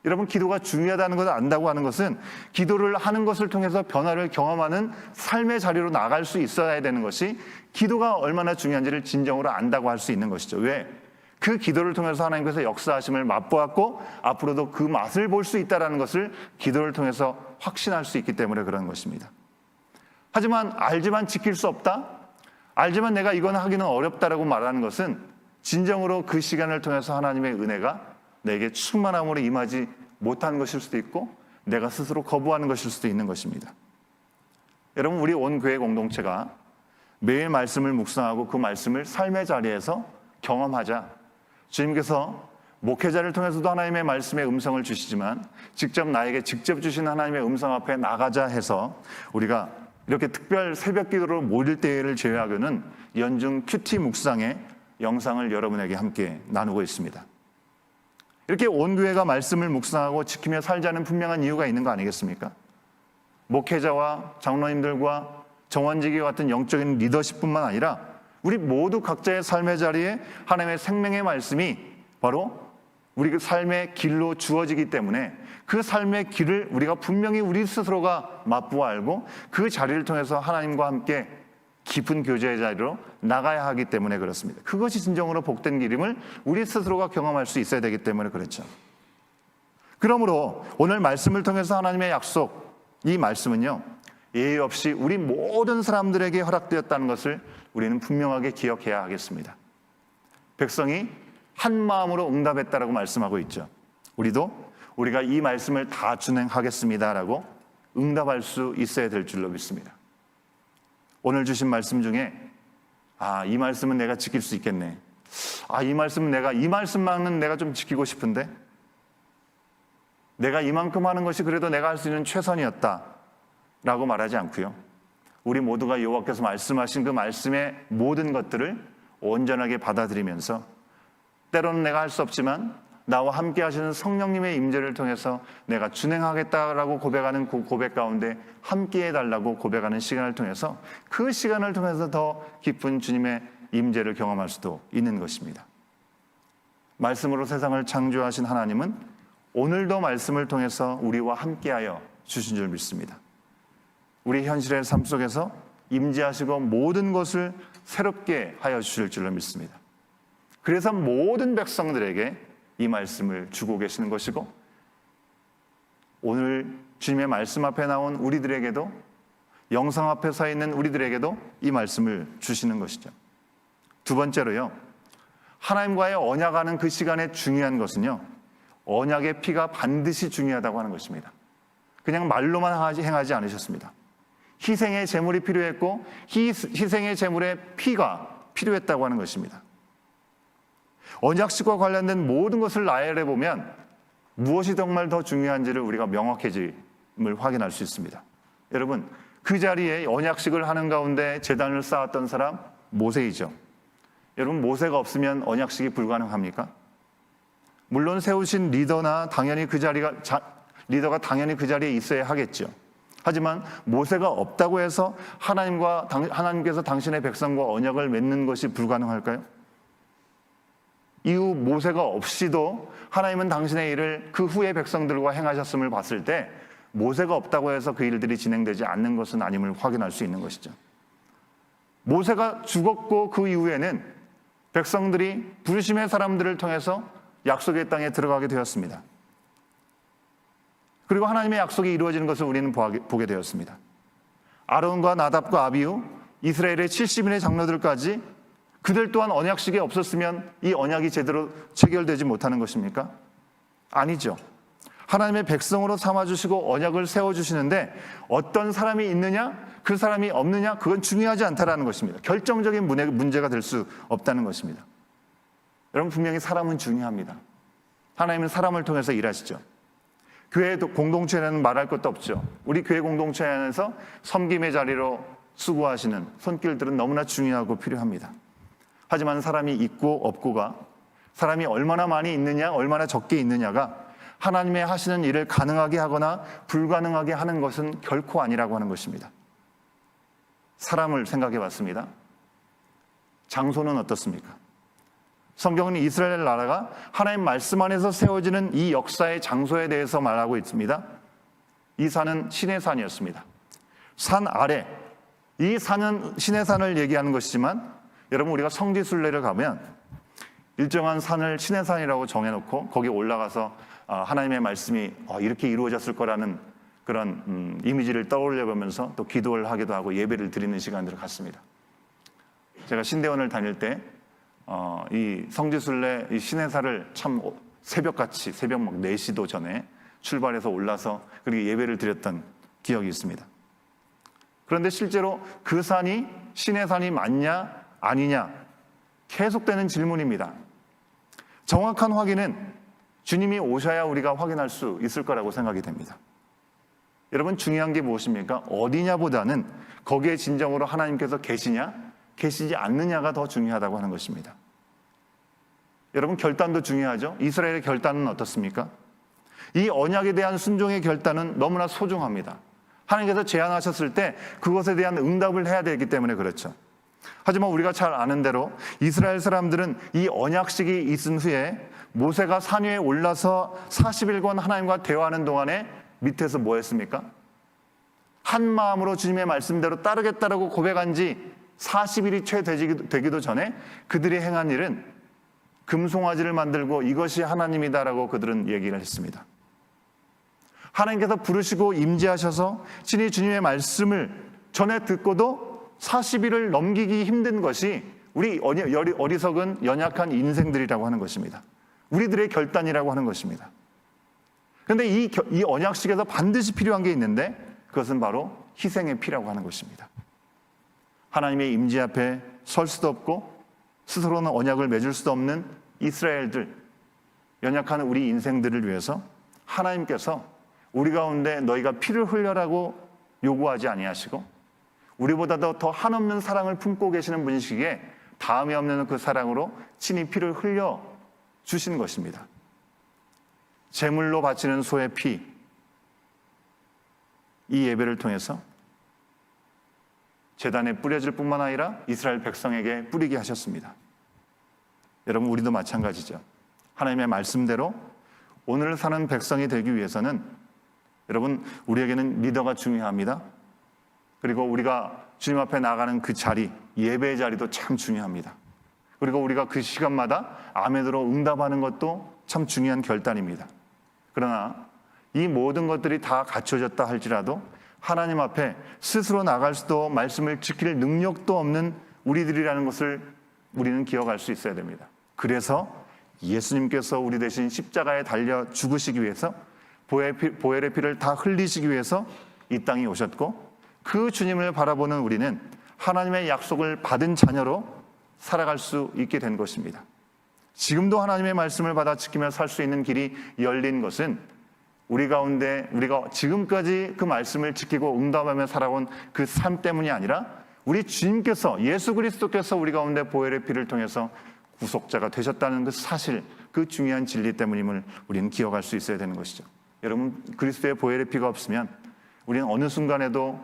여러분, 기도가 중요하다는 것을 안다고 하는 것은 기도를 하는 것을 통해서 변화를 경험하는 삶의 자리로 나갈 수 있어야 되는 것이 기도가 얼마나 중요한지를 진정으로 안다고 할 수 있는 것이죠. 왜? 그 기도를 통해서 하나님께서 역사하심을 맛보았고 앞으로도 그 맛을 볼 수 있다는 것을 기도를 통해서 확신할 수 있기 때문에 그런 것입니다. 하지만 알지만 지킬 수 없다? 알지만 내가 이건 하기는 어렵다라고 말하는 것은 진정으로 그 시간을 통해서 하나님의 은혜가 내게 충만함으로 임하지 못한 것일 수도 있고 내가 스스로 거부하는 것일 수도 있는 것입니다. 여러분, 우리 온 교회 공동체가 매일 말씀을 묵상하고 그 말씀을 삶의 자리에서 경험하자. 주님께서 목회자를 통해서도 하나님의 말씀의 음성을 주시지만 직접 나에게 직접 주신 하나님의 음성 앞에 나가자 해서 우리가 이렇게 특별 새벽 기도로 모일 때를 제외하고는 연중 큐티 묵상의 영상을 여러분에게 함께 나누고 있습니다. 이렇게 온 교회가 말씀을 묵상하고 지키며 살자는 분명한 이유가 있는 거 아니겠습니까? 목회자와 장로님들과 정원지기 같은 영적인 리더십뿐만 아니라 우리 모두 각자의 삶의 자리에 하나님의 생명의 말씀이 바로 우리 그 삶의 길로 주어지기 때문에 그 삶의 길을 우리가 분명히 우리 스스로가 맛보아 알고 그 자리를 통해서 하나님과 함께 깊은 교제의 자리로 나가야 하기 때문에 그렇습니다. 그것이 진정으로 복된 길임을 우리 스스로가 경험할 수 있어야 되기 때문에 그렇죠. 그러므로 오늘 말씀을 통해서 하나님의 약속, 이 말씀은요, 예의 없이 우리 모든 사람들에게 허락되었다는 것을 우리는 분명하게 기억해야 하겠습니다. 백성이 한 마음으로 응답했다라고 말씀하고 있죠. 우리가 이 말씀을 다 준행하겠습니다라고 응답할 수 있어야 될 줄로 믿습니다. 오늘 주신 말씀 중에 이 말씀은 내가 지킬 수 있겠네. 이 말씀만은 내가 좀 지키고 싶은데 내가 이만큼 하는 것이 그래도 내가 할 수 있는 최선이었다 라고 말하지 않고요. 우리 모두가 여호와께서 말씀하신 그 말씀의 모든 것들을 온전하게 받아들이면서 때로는 내가 할 수 없지만 나와 함께 하시는 성령님의 임재를 통해서 내가 준행하겠다라고 고백하는 그 고백 가운데 함께 해달라고 고백하는 시간을 통해서 그 시간을 통해서 더 깊은 주님의 임재를 경험할 수도 있는 것입니다. 말씀으로 세상을 창조하신 하나님은 오늘도 말씀을 통해서 우리와 함께하여 주신 줄 믿습니다. 우리 현실의 삶 속에서 임재하시고 모든 것을 새롭게 하여 주실 줄로 믿습니다. 그래서 모든 백성들에게 이 말씀을 주고 계시는 것이고, 오늘 주님의 말씀 앞에 나온 우리들에게도, 영상 앞에 서 있는 우리들에게도 이 말씀을 주시는 것이죠. 두 번째로요, 하나님과의 언약하는 그 시간에 중요한 것은요, 언약의 피가 반드시 중요하다고 하는 것입니다. 그냥 말로만 행하지 않으셨습니다. 희생의 제물이 필요했고 희생의 제물의 피가 필요했다고 하는 것입니다. 언약식과 관련된 모든 것을 나열해 보면 무엇이 정말 더 중요한지를 우리가 명확해짐을 확인할 수 있습니다. 여러분, 그 자리에 언약식을 하는 가운데 제단을 쌓았던 사람 모세이죠. 여러분, 모세가 없으면 언약식이 불가능합니까? 물론 세우신 리더가 당연히 그 자리에 있어야 하겠죠. 하지만 모세가 없다고 해서 하나님께서 당신의 백성과 언약을 맺는 것이 불가능할까요? 이후 모세가 없이도 하나님은 당신의 일을 그 후의 백성들과 행하셨음을 봤을 때 모세가 없다고 해서 그 일들이 진행되지 않는 것은 아님을 확인할 수 있는 것이죠. 모세가 죽었고 그 이후에는 백성들이 부르심의 사람들을 통해서 약속의 땅에 들어가게 되었습니다. 그리고 하나님의 약속이 이루어지는 것을 우리는 보게 되었습니다. 아론과 나답과 아비후, 이스라엘의 70인의 장로들까지 그들 또한 언약식이 없었으면 이 언약이 제대로 체결되지 못하는 것입니까? 아니죠. 하나님의 백성으로 삼아주시고 언약을 세워주시는데 어떤 사람이 있느냐, 그 사람이 없느냐, 그건 중요하지 않다라는 것입니다. 결정적인 문제가 될 수 없다는 것입니다. 여러분, 분명히 사람은 중요합니다. 하나님은 사람을 통해서 일하시죠. 교회 공동체는 말할 것도 없죠. 우리 교회 공동체 안에서 섬김의 자리로 수고하시는 손길들은 너무나 중요하고 필요합니다. 하지만 사람이 있고 없고가, 사람이 얼마나 많이 있느냐 얼마나 적게 있느냐가 하나님의 하시는 일을 가능하게 하거나 불가능하게 하는 것은 결코 아니라고 하는 것입니다. 사람을 생각해 봤습니다. 장소는 어떻습니까? 성경은 이스라엘 나라가 하나님 말씀 안에서 세워지는 이 역사의 장소에 대해서 말하고 있습니다. 이 산은 신의 산이었습니다. 산 아래, 이 산은 신의 산을 얘기하는 것이지만 여러분, 우리가 성지순례를 가면 일정한 산을 신의 산이라고 정해놓고 거기 올라가서 하나님의 말씀이 이렇게 이루어졌을 거라는 그런 이미지를 떠올려 보면서 또 기도를 하기도 하고 예배를 드리는 시간들을 갖습니다. 제가 신대원을 다닐 때 이 성지순례 이 신해사를 참 새벽같이 새벽 막 4시도 전에 출발해서 올라서 그리고 예배를 드렸던 기억이 있습니다. 그런데 실제로 그 산이 신의 산이 맞냐 아니냐 계속되는 질문입니다. 정확한 확인은 주님이 오셔야 우리가 확인할 수 있을 거라고 생각이 됩니다. 여러분, 중요한 게 무엇입니까? 어디냐보다는 거기에 진정으로 하나님께서 계시냐 계시지 않느냐가 더 중요하다고 하는 것입니다. 여러분, 결단도 중요하죠. 이스라엘의 결단은 어떻습니까? 이 언약에 대한 순종의 결단은 너무나 소중합니다. 하나님께서 제안하셨을 때 그것에 대한 응답을 해야 되기 때문에 그렇죠. 하지만 우리가 잘 아는 대로 이스라엘 사람들은 이 언약식이 있은 후에 모세가 산 위에 올라서 40일간 하나님과 대화하는 동안에 밑에서 뭐 했습니까? 한 마음으로 주님의 말씀대로 따르겠다라고 고백한 지 40일이 채 되기도 전에 그들이 행한 일은 금송아지를 만들고 이것이 하나님이다라고 그들은 얘기를 했습니다. 하나님께서 부르시고 임재하셔서 친히 주님의 말씀을 전해 듣고도 40일을 넘기기 힘든 것이 우리 어리석은 연약한 인생들이라고 하는 것입니다. 우리들의 결단이라고 하는 것입니다. 그런데 이 언약식에서 반드시 필요한 게 있는데 그것은 바로 희생의 피라고 하는 것입니다. 하나님의 임재 앞에 설 수도 없고 스스로는 언약을 맺을 수도 없는 이스라엘들, 연약한 우리 인생들을 위해서 하나님께서 우리 가운데 너희가 피를 흘려라고 요구하지 아니하시고 우리보다도 더 한없는 사랑을 품고 계시는 분이시기에 다음이 없는 그 사랑으로 친히 피를 흘려 주신 것입니다. 제물로 바치는 소의 피, 이 예배를 통해서 제단에 뿌려질 뿐만 아니라 이스라엘 백성에게 뿌리게 하셨습니다. 여러분, 우리도 마찬가지죠. 하나님의 말씀대로 오늘 사는 백성이 되기 위해서는 여러분, 우리에게는 리더가 중요합니다. 그리고 우리가 주님 앞에 나가는 그 자리, 예배의 자리도 참 중요합니다. 그리고 우리가 그 시간마다 아멘으로 응답하는 것도 참 중요한 결단입니다. 그러나 이 모든 것들이 다 갖춰졌다 할지라도 하나님 앞에 스스로 나갈 수도 말씀을 지킬 능력도 없는 우리들이라는 것을 우리는 기억할 수 있어야 됩니다. 그래서 예수님께서 우리 대신 십자가에 달려 죽으시기 위해서 보혈의 피를 다 흘리시기 위해서 이 땅에 오셨고, 그 주님을 바라보는 우리는 하나님의 약속을 받은 자녀로 살아갈 수 있게 된 것입니다. 지금도 하나님의 말씀을 받아 지키며 살 수 있는 길이 열린 것은 우리 가운데 우리가 지금까지 그 말씀을 지키고 응답하며 살아온 그 삶 때문이 아니라 우리 주님께서, 예수 그리스도께서 우리 가운데 보혈의 피를 통해서 구속자가 되셨다는 그 사실, 그 중요한 진리 때문임을 우리는 기억할 수 있어야 되는 것이죠. 여러분, 그리스도의 보혈의 피가 없으면 우리는 어느 순간에도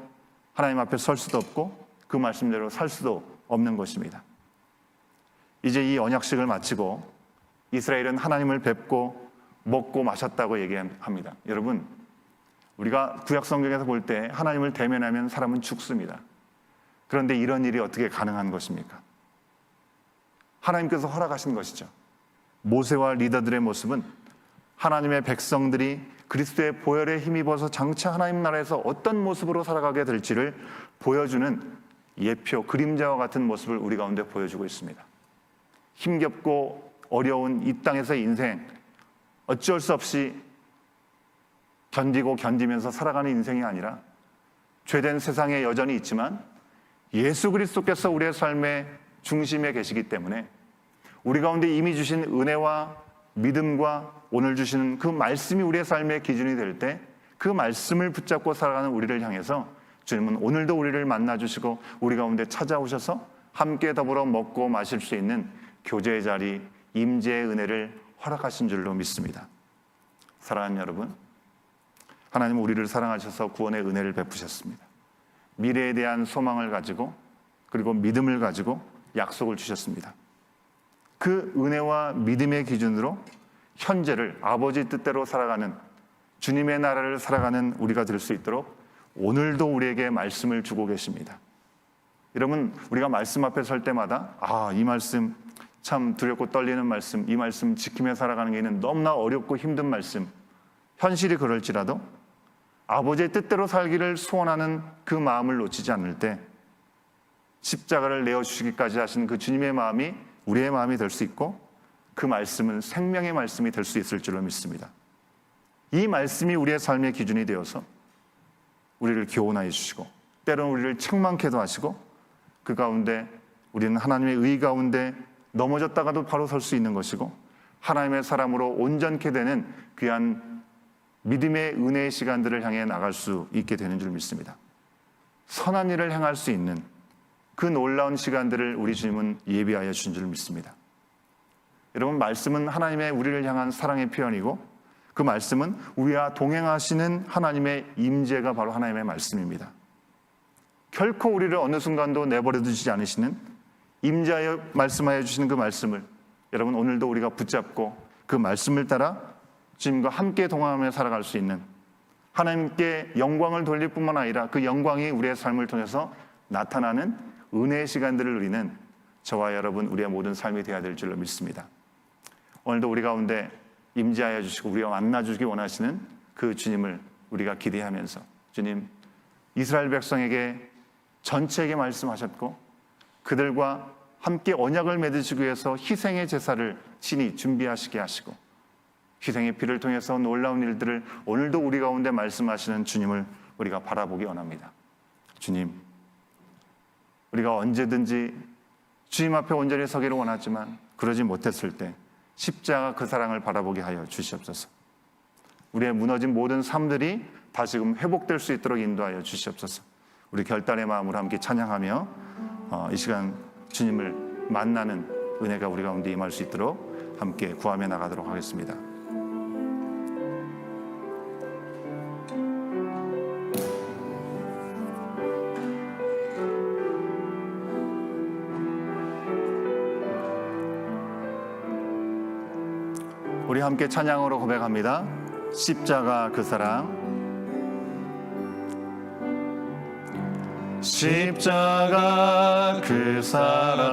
하나님 앞에 설 수도 없고 그 말씀대로 살 수도 없는 것입니다. 이제 이 언약식을 마치고 이스라엘은 하나님을 뵙고 먹고 마셨다고 얘기합니다. 여러분, 우리가 구약 성경에서 볼 때 하나님을 대면하면 사람은 죽습니다. 그런데 이런 일이 어떻게 가능한 것입니까? 하나님께서 허락하신 것이죠. 모세와 리더들의 모습은 하나님의 백성들이 그리스도의 보혈에 힘입어서 장차 하나님 나라에서 어떤 모습으로 살아가게 될지를 보여주는 예표, 그림자와 같은 모습을 우리 가운데 보여주고 있습니다. 힘겹고 어려운 이 땅에서의 인생, 어쩔 수 없이 견디면서 살아가는 인생이 아니라 죄된 세상에 여전히 있지만 예수 그리스도께서 우리의 삶의 중심에 계시기 때문에 우리 가운데 이미 주신 은혜와 믿음과 오늘 주시는 그 말씀이 우리의 삶의 기준이 될 때 그 말씀을 붙잡고 살아가는 우리를 향해서 주님은 오늘도 우리를 만나주시고 우리 가운데 찾아오셔서 함께 더불어 먹고 마실 수 있는 교제의 자리, 임재의 은혜를 허락하신 줄로 믿습니다. 사랑하는 여러분, 하나님은 우리를 사랑하셔서 구원의 은혜를 베푸셨습니다. 미래에 대한 소망을 가지고 그리고 믿음을 가지고 약속을 주셨습니다. 그 은혜와 믿음의 기준으로 현재를 아버지 뜻대로 살아가는, 주님의 나라를 살아가는 우리가 될 수 있도록 오늘도 우리에게 말씀을 주고 계십니다. 여러분, 우리가 말씀 앞에 설 때마다 이 말씀 참 두렵고 떨리는 말씀, 이 말씀 지키며 살아가는 게 너무나 어렵고 힘든 말씀, 현실이 그럴지라도 아버지의 뜻대로 살기를 소원하는 그 마음을 놓치지 않을 때 십자가를 내어주시기까지 하신 그 주님의 마음이 우리의 마음이 될 수 있고, 그 말씀은 생명의 말씀이 될 수 있을 줄로 믿습니다. 이 말씀이 우리의 삶의 기준이 되어서 우리를 교훈하여 주시고 때로는 우리를 책망케도 하시고, 그 가운데 우리는 하나님의 의 가운데 넘어졌다가도 바로 설 수 있는 것이고 하나님의 사람으로 온전케 되는 귀한 믿음의 은혜의 시간들을 향해 나갈 수 있게 되는 줄 믿습니다. 선한 일을 행할 수 있는 그 놀라운 시간들을 우리 주님은 예비하여 주신 줄 믿습니다. 여러분, 말씀은 하나님의 우리를 향한 사랑의 표현이고 그 말씀은 우리와 동행하시는 하나님의 임재가 바로 하나님의 말씀입니다. 결코 우리를 어느 순간도 내버려 두지 않으시는, 임재하여 말씀하여 주시는 그 말씀을 여러분 오늘도 우리가 붙잡고 그 말씀을 따라 주님과 함께 동행하며 살아갈 수 있는, 하나님께 영광을 돌릴 뿐만 아니라 그 영광이 우리의 삶을 통해서 나타나는 은혜의 시간들을 누리는 저와 여러분, 우리의 모든 삶이 되어야 될 줄로 믿습니다. 오늘도 우리 가운데 임재하여 주시고 우리가 만나주시기 원하시는 그 주님을 우리가 기대하면서, 주님, 이스라엘 백성에게 전체에게 말씀하셨고 그들과 함께 언약을 맺으시기 위해서 희생의 제사를 친히 준비하시게 하시고 희생의 피를 통해서 놀라운 일들을 오늘도 우리 가운데 말씀하시는 주님을 우리가 바라보기 원합니다. 주님, 우리가 언제든지 주님 앞에 온전히 서기를 원하지만 그러지 못했을 때 십자가 그 사랑을 바라보게 하여 주시옵소서. 우리의 무너진 모든 삶들이 다시금 회복될 수 있도록 인도하여 주시옵소서. 우리 결단의 마음으로 함께 찬양하며 이 시간 주님을 만나는 은혜가 우리 가운데 임할 수 있도록 함께 구하며 나가도록 하겠습니다. 우리 함께 찬양으로 고백합니다. 십자가 그 사랑. 십자가 그 사랑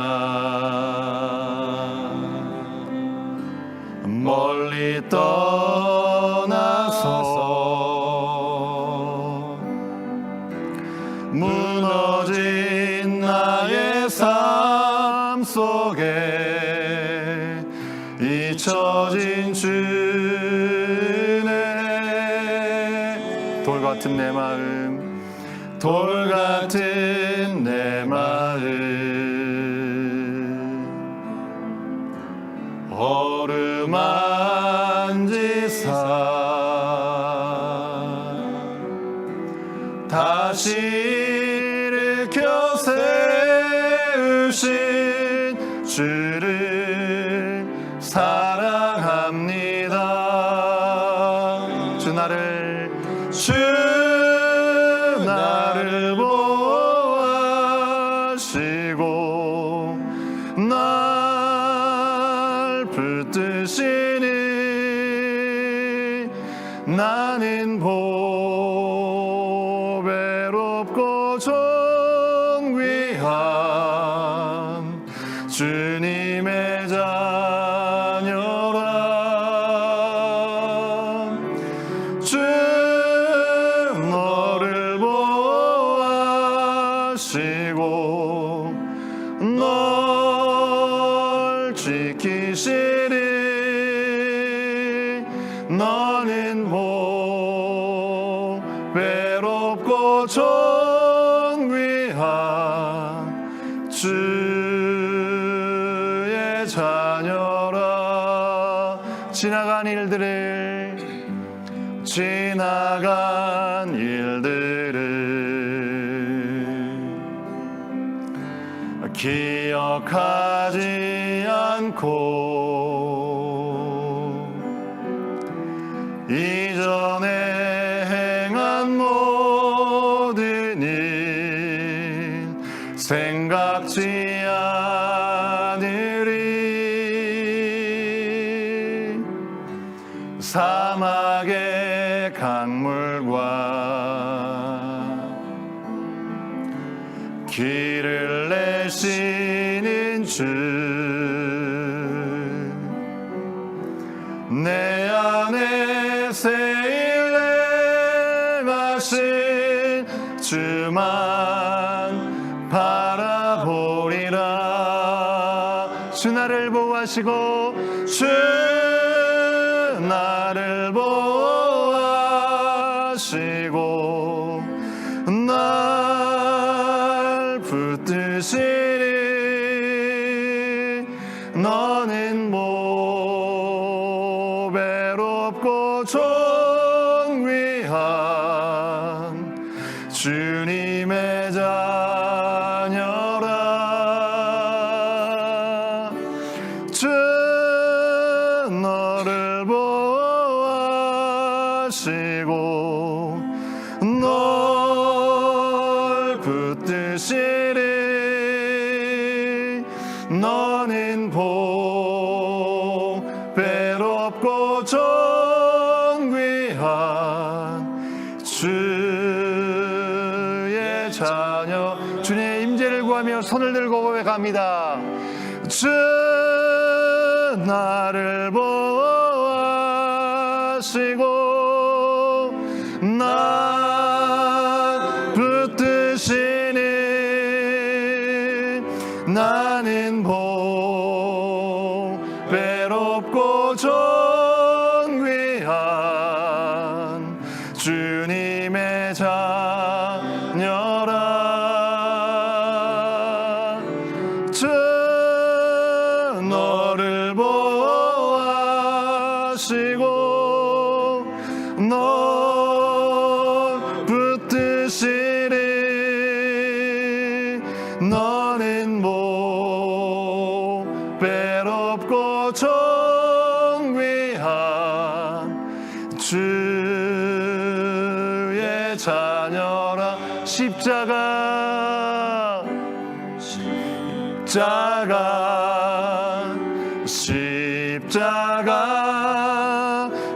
멀리 떠나서 무너진 나의 삶 속에 잊혀진 주네. 돌 같은 내 마음, 돌 같은 내 마음 어루만지사 다시 일으켜 세우신 주를 사랑합니다. 주 나를 보호하시고 날 붙드시니 나는 보배롭고 존귀한 주님의 자녀라. 주 너를 보호하시고 널 지키시리. 너는 보배롭고 존귀한 주의 자녀라. 지나간 일들을 기억하지 않고 이전에 행한 모든 일 생각지 않으리. 사막의 강물과 길을 내시는 주, 내 안에 새일 행하신 주만 바라보리라. 주 나를 보호하시고 주 나를 보호하시고 날 붙드시니 너는 보배롭고 존귀한 주님의 자녀라. 주 너를 보호하시고 널 붙드시리. 너는 보배롭고 존귀한 주의 자녀. 주님의 임재를 구하며 손을 들고 고백합니다. 주 나를 보호하시고 날 붙드시니 나는 보배롭고 존귀한 주님의 자녀라. 주 너를 보호하시고 널 붙드시리. 너는 보배롭고 존귀한 십자가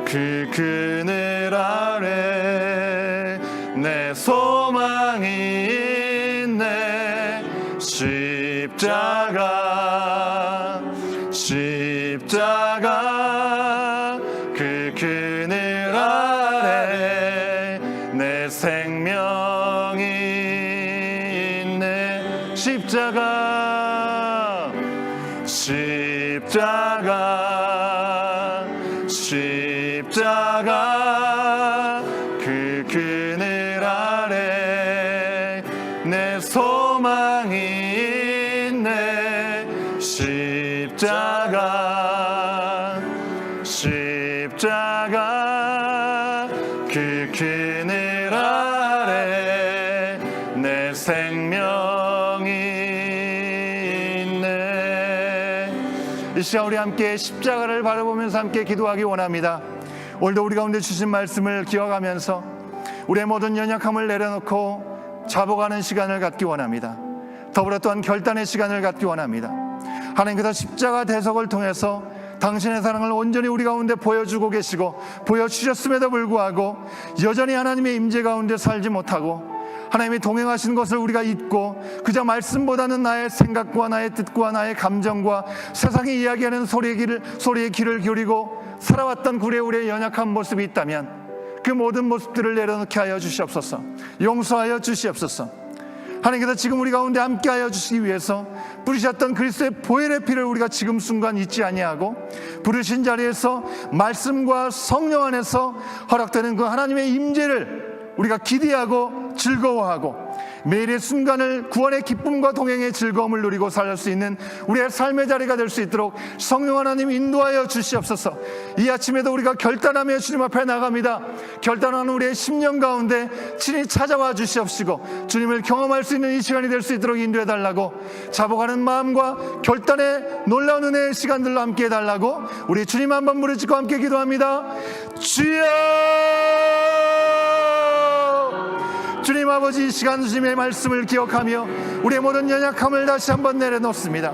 그 그늘 아래 내 소망이 있네. 십자가 그 그늘 아래 내 생명이 있네. 십자가 그 그늘 아래 내 소망이 있네. 십자가 그 그늘 아래 내 생명이 있네. 이 시간 우리 함께 십자가를 바라보면서 함께 기도하기 원합니다. 오늘도 우리 가운데 주신 말씀을 기억하면서 우리의 모든 연약함을 내려놓고 자복하는 시간을 갖기 원합니다. 더불어 또한 결단의 시간을 갖기 원합니다. 하나님께서 십자가 대속을 통해서 당신의 사랑을 온전히 우리 가운데 보여주고 계시고 보여주셨음에도 불구하고 여전히 하나님의 임재 가운데 살지 못하고 하나님이 동행하신 것을 우리가 잊고 그저 말씀보다는 나의 생각과 나의 뜻과 나의 감정과 세상이 이야기하는 소리의 귀를 기울이고 살아왔던 우리의 연약한 모습이 있다면 그 모든 모습들을 내려놓게 하여 주시옵소서. 용서하여 주시옵소서. 하나님께서 지금 우리 가운데 함께하여 주시기 위해서 뿌리셨던 그리스도의 보혈의 피를 우리가 지금 순간 잊지 아니하고 부르신 자리에서 말씀과 성령 안에서 허락되는 그 하나님의 임재를 우리가 기대하고 즐거워하고 매일의 순간을 구원의 기쁨과 동행의 즐거움을 누리고 살 수 있는 우리의 삶의 자리가 될 수 있도록 성령 하나님 인도하여 주시옵소서. 이 아침에도 우리가 결단하며 주님 앞에 나갑니다. 결단하는 우리의 심령 가운데 친히 찾아와 주시옵시고 주님을 경험할 수 있는 이 시간이 될 수 있도록 인도해 달라고 자복하는 마음과 결단의 놀라운 은혜의 시간들로 함께 해달라고 우리 주님 한번 부르짖고 함께 기도합니다. 주여! 주님 아버지, 이 시간 주님의 말씀을 기억하며 우리의 모든 연약함을 다시 한번 내려놓습니다.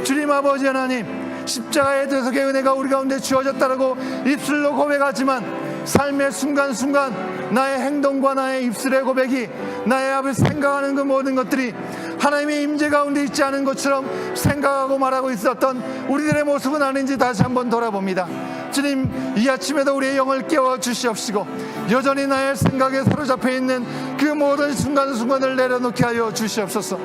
주님 아버지 하나님, 십자가의 대속의 은혜가 우리 가운데 주어졌다라고 입술로 고백하지만 삶의 순간순간 나의 행동과 나의 입술의 고백이 나의 앞에 생각하는 그 모든 것들이 하나님의 임재 가운데 있지 않은 것처럼 생각하고 말하고 있었던 우리들의 모습은 아닌지 다시 한번 돌아봅니다. 주님, 이 아침에도 우리의 영을 깨워 주시옵시고 여전히 나의 생각에 사로잡혀 있는 그 모든 순간순간을 내려놓게 하여 주시옵소서.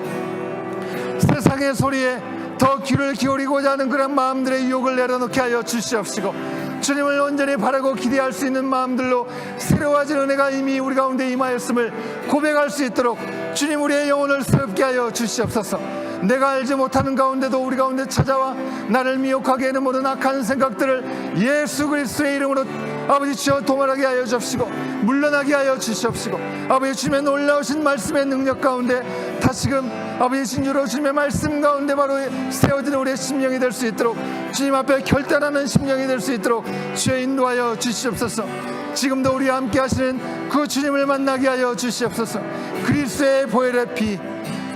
세상의 소리에 더 귀를 기울이고자 하는 그런 마음들의 유혹을 내려놓게 하여 주시옵시고 주님을 온전히 바라고 기대할 수 있는 마음들로 새로워진 은혜가 이미 우리 가운데 임하였음을 고백할 수 있도록 주님, 우리의 영혼을 새롭게 하여 주시옵소서. 내가 알지 못하는 가운데도 우리 가운데 찾아와 나를 미혹하게 하는 모든 악한 생각들을 예수 그리스도의 이름으로 아버지 주여 도말하게 하여 주옵시고 물러나게 하여 주시옵시고 아버지 주님의 놀라우신 말씀의 능력 가운데 다시금 아버지 진주로 주님의 말씀 가운데 바로 세워지는 우리의 심령이 될 수 있도록 주님 앞에 결단하는 심령이 될 수 있도록 주여 인도하여 주시옵소서. 지금도 우리와 함께 하시는 그 주님을 만나게 하여 주시옵소서. 그리스도의 보혈의 피,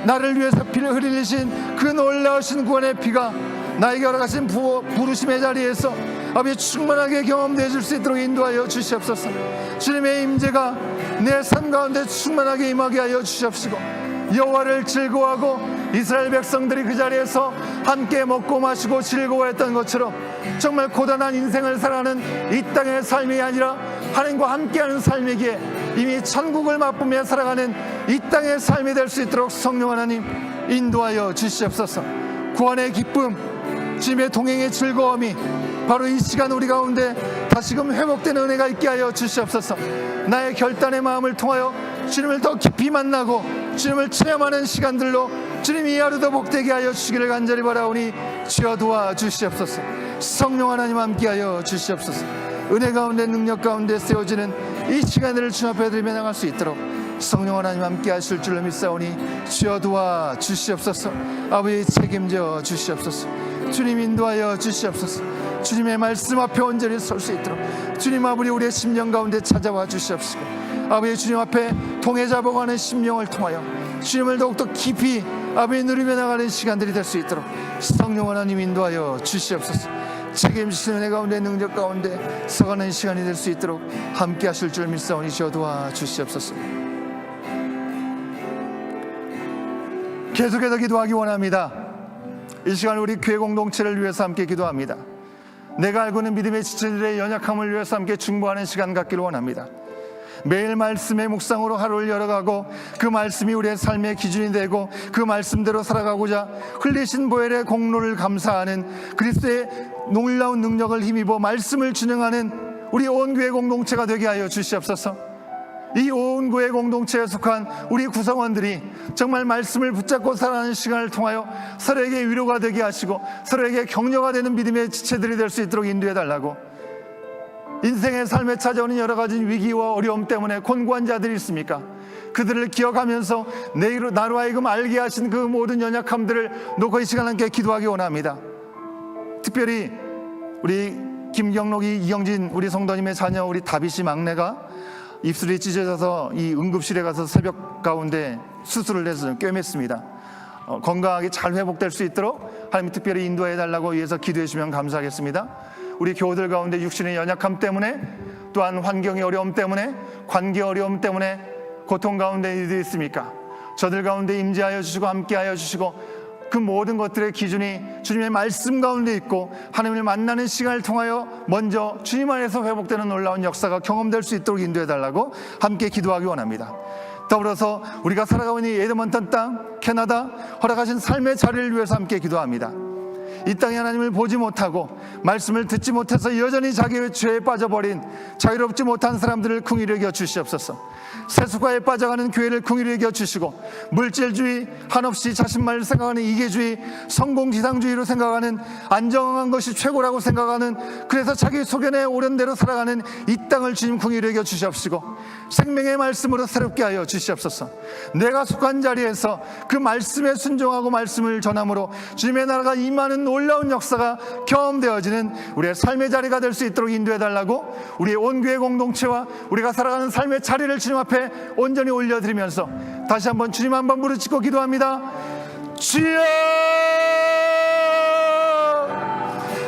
나를 위해서 피를 흘리신 그 놀라우신 구원의 피가 나에게 허락하신 부르심의 자리에서 아버지 충만하게 경험되어 줄 수 있도록 인도하여 주시옵소서. 주님의 임재가 내 삶 가운데 충만하게 임하게 하여 주시옵시고 여호와를 즐거워하고 이스라엘 백성들이 그 자리에서 함께 먹고 마시고 즐거워했던 것처럼 정말 고단한 인생을 살아가는 이 땅의 삶이 아니라 하나님과 함께하는 삶이기에 이미 천국을 맛보며 살아가는 이 땅의 삶이 될 수 있도록 성령 하나님 인도하여 주시옵소서. 구원의 기쁨, 주님의 동행의 즐거움이 바로 이 시간 우리 가운데 다시금 회복되는 은혜가 있게 하여 주시옵소서. 나의 결단의 마음을 통하여 주님을 더 깊이 만나고 주님을 체험하는 시간들로 주님이 이 하루도 복되게 하여 주시기를 간절히 바라오니 주여 도와주시옵소서. 성령 하나님 함께하여 주시옵소서. 은혜 가운데 능력 가운데 세워지는 이 시간을 주 앞에 드리며 나갈 수 있도록 성령 하나님 함께 하실 줄로 믿사오니 주여 도와주시옵소서. 아버지 책임져 주시옵소서. 주님 인도하여 주시옵소서. 주님의 말씀 앞에 온전히 설 수 있도록 주님 아버지 우리의 심령 가운데 찾아와 주시옵시고 아버지 주님 앞에 통해 잡아가는 심령을 통하여 주님을 더욱더 깊이 아버지 누리며 나가는 시간들이 될 수 있도록 성령 하나님 인도하여 주시옵소서. 책임지시는 은혜 가운데 능력 가운데 서가는 시간이 될 수 있도록 함께 하실 줄 믿사오니 주여 도와주시옵소서. 계속해서 기도하기 원합니다. 이 시간 우리 교회 공동체를 위해서 함께 기도합니다. 내가 알고 있는 믿음의 지체들의 연약함을 위해서 함께 중보하는 시간 갖기를 원합니다. 매일 말씀의 묵상으로 하루를 열어가고 그 말씀이 우리의 삶의 기준이 되고 그 말씀대로 살아가고자 흘리신 보혈의 공로를 감사하는 그리스도의 놀라운 능력을 힘입어 말씀을 준행하는 우리 온 교회 공동체가 되게 하여 주시옵소서. 이 온 교회 공동체에 속한 우리 구성원들이 정말 말씀을 붙잡고 살아가는 시간을 통하여 서로에게 위로가 되게 하시고 서로에게 격려가 되는 믿음의 지체들이 될 수 있도록 인도해 달라고, 인생의 삶에 찾아오는 여러 가지 위기와 어려움 때문에 곤고한 자들이 있습니까? 그들을 기억하면서 나로 하여금 알게 하신 그 모든 연약함들을 놓고 이 시간 함께 기도하기 원합니다. 특별히 우리 김경록이 이경진 우리 성도님의 자녀 우리 다빗이 막내가 입술이 찢어져서 이 응급실에 가서 새벽 가운데 수술을 해서 꿰맸습니다. 건강하게 잘 회복될 수 있도록 하나님 특별히 인도해 달라고 위해서 기도해 주시면 감사하겠습니다. 우리 교우들 가운데 육신의 연약함 때문에, 또한 환경의 어려움 때문에, 관계 어려움 때문에 고통 가운데 이들이 있습니까? 저들 가운데 임재하여 주시고 함께하여 주시고 그 모든 것들의 기준이 주님의 말씀 가운데 있고 하나님을 만나는 시간을 통하여 먼저 주님 안에서 회복되는 놀라운 역사가 경험될 수 있도록 인도해 달라고 함께 기도하기 원합니다. 더불어서 우리가 살아가고 있는 에드먼턴 땅, 캐나다 허락하신 삶의 자리를 위해서 함께 기도합니다. 이 땅에 하나님을 보지 못하고 말씀을 듣지 못해서 여전히 자기의 죄에 빠져버린 자유롭지 못한 사람들을 긍휼히 여겨 주시옵소서. 세수가에 빠져가는 교회를 긍휼히 여겨 주시고, 물질주의, 한없이 자신만을 생각하는 이기주의, 성공지상주의로 생각하는, 안정한 것이 최고라고 생각하는, 그래서 자기 소견에 옳은 대로 살아가는 이 땅을 주님 긍휼히 여겨 주시옵시고 생명의 말씀으로 새롭게 하여 주시옵소서. 내가 속한 자리에서 그 말씀에 순종하고 말씀을 전함으로 주님의 나라가 임하는 놀라운 역사가 경험되어지는 우리의 삶의 자리가 될 수 있도록 인도해 달라고, 우리의 온 교회 공동체와 우리가 살아가는 삶의 자리를 주님 앞에 온전히 올려드리면서 다시 한번 주님 한번 부르짖고 기도합니다. 주여!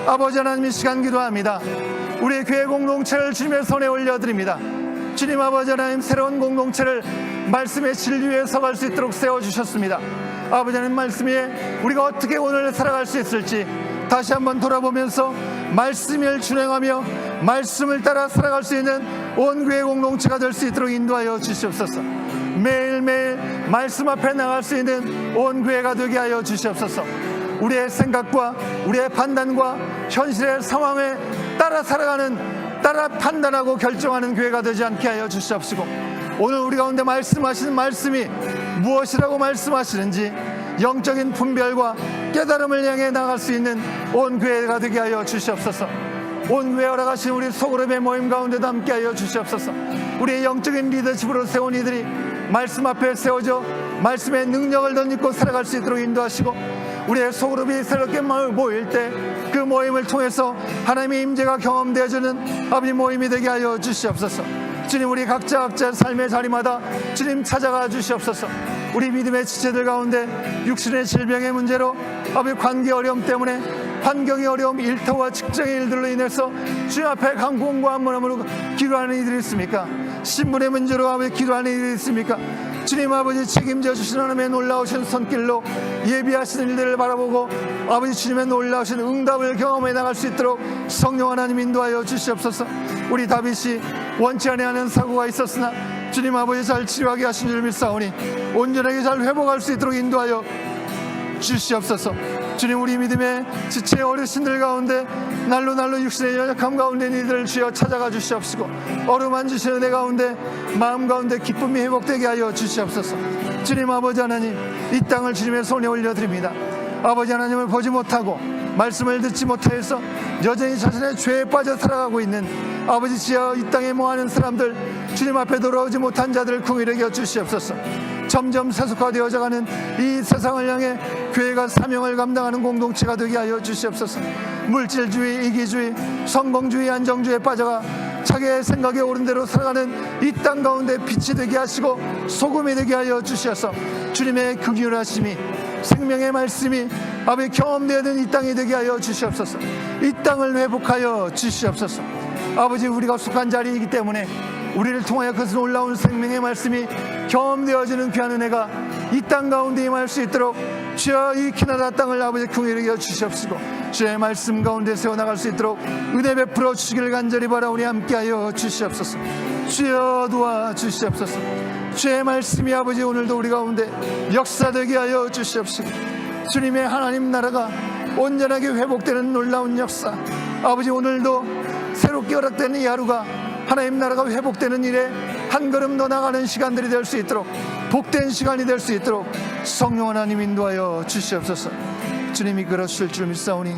아버지 하나님, 이 시간 기도합니다. 우리의 교회 공동체를 주님의 손에 올려드립니다. 주님 아버지 하나님, 새로운 공동체를 말씀의 진리에 서갈 수 있도록 세워주셨습니다. 아버지 하나님, 말씀 위에 우리가 어떻게 오늘 살아갈 수 있을지 다시 한번 돌아보면서 말씀을 준행하며 말씀을 따라 살아갈 수 있는 온 교회 공동체가 될 수 있도록 인도하여 주시옵소서. 매일매일 말씀 앞에 나갈 수 있는 온 교회가 되게 하여 주시옵소서. 우리의 생각과 우리의 판단과 현실의 상황에 따라 살아가는, 따라 판단하고 결정하는 교회가 되지 않게 하여 주시옵시고, 오늘 우리 가운데 말씀하시는 말씀이 무엇이라고 말씀하시는지 영적인 분별과 깨달음을 향해 나갈 수 있는 온 교회가 되게 하여 주시옵소서. 온 교회 허락하신 우리 소그룹의 모임 가운데도 함께 하여 주시옵소서. 우리의 영적인 리더십으로 세운 이들이 말씀 앞에 세워져 말씀의 능력을 덧입고 살아갈 수 있도록 인도하시고, 우리의 소그룹이 새롭게 모일 때 그 모임을 통해서 하나님의 임재가 경험되어지는 아버지 모임이 되게 하여 주시옵소서. 주님, 우리 각자 삶의 자리마다 주님 찾아가 주시옵소서. 우리 믿음의 지체들 가운데 육신의 질병의 문제로 아버지 관계 어려움 때문에, 환경의 어려움, 일터와 직장의 일들로 인해서 주님 앞에 간구와 한문함으로 기도하는 이들이 있습니까? 신분의 문제로 아버지 기도하는 이들이 있습니까? 주님 아버지, 책임져 주신 하나님의 놀라우신 손길로 예비하시는 일들을 바라보고 아버지 주님의 놀라우신 응답을 경험해 나갈 수 있도록 성령 하나님 인도하여 주시옵소서. 우리 다윗이 원치 아니하는 사고가 있었으나 주님 아버지 잘 치료하게 하신 줄 믿사오니 온전하게 잘 회복할 수 있도록 인도하여 주시옵소서. 주님, 우리 믿음의 지체 어르신들 가운데 날로 육신의 연약함 가운데 이들을 주여 찾아가 주시옵시고, 어루만 주시는 은혜 가운데 마음 가운데 기쁨이 회복되게 하여 주시옵소서. 주님 아버지 하나님, 이 땅을 주님의 손에 올려드립니다. 아버지 하나님을 보지 못하고 말씀을 듣지 못해서 여전히 자신의 죄에 빠져 살아가고 있는 아버지 지하 이 땅에 모하는 사람들, 주님 앞에 돌아오지 못한 자들을 긍휼히 여겨 주시옵소서. 점점 세속화되어져가는 이 세상을 향해 교회가 사명을 감당하는 공동체가 되게 하여 주시옵소서. 물질주의, 이기주의, 성공주의, 안정주의에 빠져가 자기의 생각에 옳은 대로 살아가는 이 땅 가운데 빛이 되게 하시고 소금이 되게 하여 주셔서 주님의 긍휼하심이, 생명의 말씀이 아버지 경험되는 이 땅이 되게 하여 주시옵소서. 이 땅을 회복하여 주시옵소서. 아버지, 우리가 속한 자리이기 때문에 우리를 통하여 그 놀라운 생명의 말씀이 경험되어지는 귀한 은혜가 이 땅 가운데 임할 수 있도록 주여 이 캐나다 땅을 아버지 긍휼히 여겨 주시옵시고 주의 말씀 가운데 세워나갈 수 있도록 은혜 베풀어 주시기를 간절히 바라오니 함께하여 주시옵소서. 주여 도와주시옵소서. 주의 말씀이 아버지 오늘도 우리 가운데 역사되게 하여 주시옵시고 주님의 하나님 나라가 온전하게 회복되는 놀라운 역사, 아버지 오늘도 새롭게 허락되는 이 하루가 하나님 나라가 회복되는 일에 한 걸음 더 나가는 시간들이 될 수 있도록, 복된 시간이 될 수 있도록 성령 하나님 인도하여 주시옵소서. 주님이 그러실 줄 믿사오니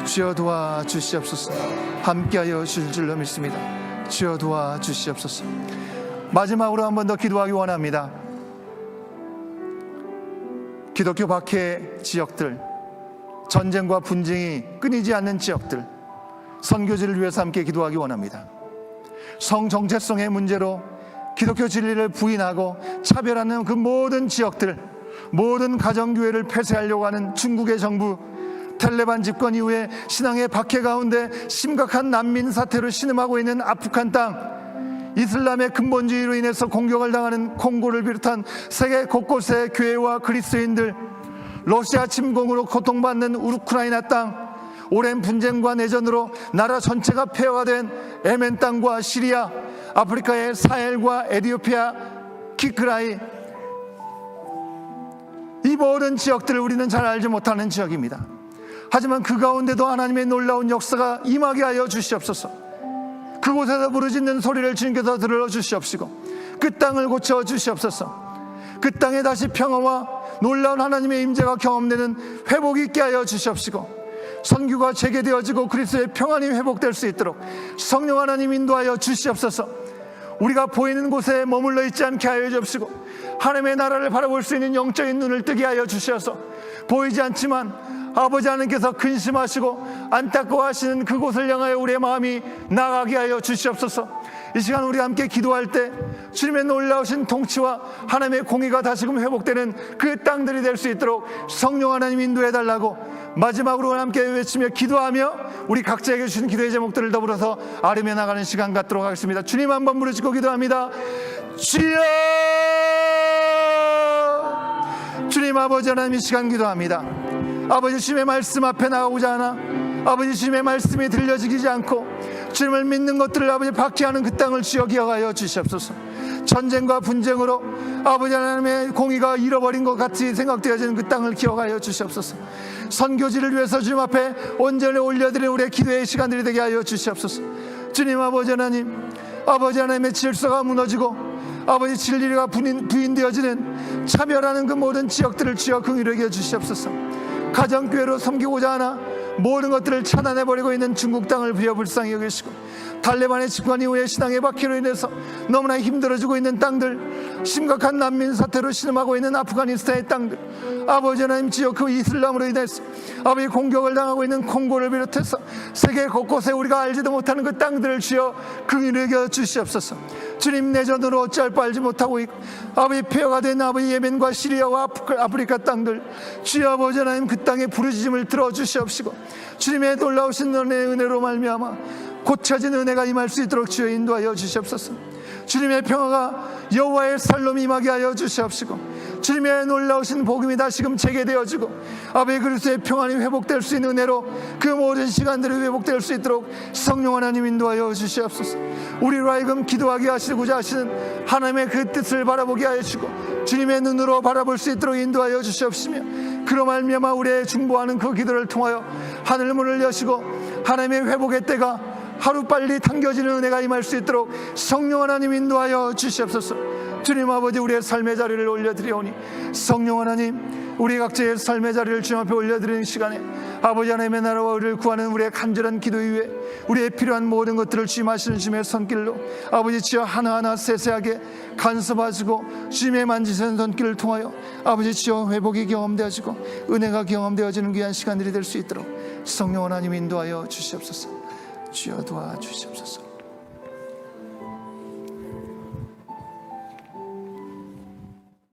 주여 도와주시옵소서. 함께하여 주실 줄로 믿습니다. 주여 도와주시옵소서. 마지막으로 한 번 더 기도하기 원합니다. 기독교 박해 지역들, 전쟁과 분쟁이 끊이지 않는 지역들, 선교지를 위해서 함께 기도하기 원합니다. 성 정체성의 문제로 기독교 진리를 부인하고 차별하는 그 모든 지역들, 모든 가정교회를 폐쇄하려고 하는 중국의 정부, 텔레반 집권 이후에 신앙의 박해 가운데 심각한 난민 사태로 신음하고 있는 아프간 땅, 이슬람의 근본주의로 인해서 공격을 당하는 콩고를 비롯한 세계 곳곳의 교회와 그리스도인들, 러시아 침공으로 고통받는 우크라이나 땅, 오랜 분쟁과 내전으로 나라 전체가 폐허가 된 예멘 땅과 시리아, 아프리카의 사헬과 에티오피아, 키크라이, 이 모든 지역들을 우리는 잘 알지 못하는 지역입니다. 하지만 그 가운데도 하나님의 놀라운 역사가 임하게 하여 주시옵소서. 그곳에서 부르짖는 소리를 주님께서 들어주시옵시고 그 땅을 고쳐 주시옵소서. 그 땅에 다시 평화와 놀라운 하나님의 임재가 경험되는 회복이 있게 하여 주시옵시고 선교가 재개되어지고 그리스도의 평안이 회복될 수 있도록 성령 하나님 인도하여 주시옵소서. 우리가 보이는 곳에 머물러 있지 않게 하여 주옵시고 하나님의 나라를 바라볼 수 있는 영적인 눈을 뜨게 하여 주셔서 보이지 않지만 아버지 하나님께서 근심하시고 안타까워하시는 그곳을 향하여 우리의 마음이 나가게 하여 주시옵소서. 이 시간 우리 함께 기도할 때 주님의 놀라우신 통치와 하나님의 공의가 다시금 회복되는 그 땅들이 될 수 있도록 성령 하나님 인도해 달라고 마지막으로 함께 외치며 기도하며 우리 각자에게 주신 기도의 제목들을 더불어서 아뢰며 나가는 시간 갖도록 하겠습니다. 주님 한번 부르짖고 기도합니다. 주여! 주님 아버지 하나님 이 시간 기도합니다. 아버지 주님의 말씀 앞에 나가고자 하나 아버지 주님의 말씀이 들려지지 않고 주님을 믿는 것들을 아버지 박해하는 그 땅을 주여 기억하여 주시옵소서. 전쟁과 분쟁으로 아버지 하나님의 공의가 잃어버린 것 같이 생각되어지는 그 땅을 기억하여 주시옵소서. 선교지를 위해서 주님 앞에 온전히 올려드리는 우리의 기도의 시간들이 되게 하여 주시옵소서. 주님 아버지 하나님, 아버지 하나님의 질서가 무너지고 아버지 진리가 부인되어지는 차별하는 그 모든 지역들을 주여 긍휼히 여겨 주시옵소서. 가정교회로 섬기고자 하나 모든 것들을 차단해버리고 있는 중국 땅을 불쌍히 여기시고 탈레반의 집권 이후에 신앙의 박해로 인해서 너무나 힘들어지고 있는 땅들, 심각한 난민 사태로 신음하고 있는 아프가니스탄의 땅들, 아버지 하나님 주여 그 이슬람으로 인해서 아버지 공격을 당하고 있는 콩고를 비롯해서 세계 곳곳에 우리가 알지도 못하는 그 땅들을 주여 긍휼히 여겨 주시옵소서. 주님 내전으로 어찌할 바 알지 못하고 있고 아버지 폐허가 된 아버지 예멘과 시리아와 아프리카 땅들 주여 아버지 하나님 그 땅의 부르짖음을 들어주시옵시고 주님의 놀라우신 은혜로 말미암아 고쳐진 은혜가 임할 수 있도록 주여 인도하여 주시옵소서. 주님의 평화가 여호와의 살롬이 임하게 하여 주시옵시고 주님의 놀라우신 복음이 다시금 재개되어지고 아버지 그리스도의 평안이 회복될 수 있는 은혜로 그 모든 시간들이 회복될 수 있도록 성령 하나님 인도하여 주시옵소서. 우리로 하여금 기도하게 하시고자 하시는 하나님의 그 뜻을 바라보게 하여 주시고 주님의 눈으로 바라볼 수 있도록 인도하여 주시옵시며 그로 말미암아 우리의 중보하는 그 기도를 통하여 하늘문을 여시고 하나님의 회복의 때가 하루빨리 당겨지는 은혜가 임할 수 있도록 성령 하나님 인도하여 주시옵소서. 주님 아버지 우리의 삶의 자리를 올려드리오니 성령 하나님 우리 각자의 삶의 자리를 주님 앞에 올려드리는 시간에 아버지 하나님의 나라와 우리를 구하는 우리의 간절한 기도 이외에 우리의 필요한 모든 것들을 주님 하시는 주님의 손길로 아버지 주여 하나하나 세세하게 간섭하시고 주님의 만지시는 손길을 통하여 아버지 주여 회복이 경험되어지고 은혜가 경험되어지는 귀한 시간들이 될 수 있도록 성령 하나님 인도하여 주시옵소서. 주여 도와주시옵소서.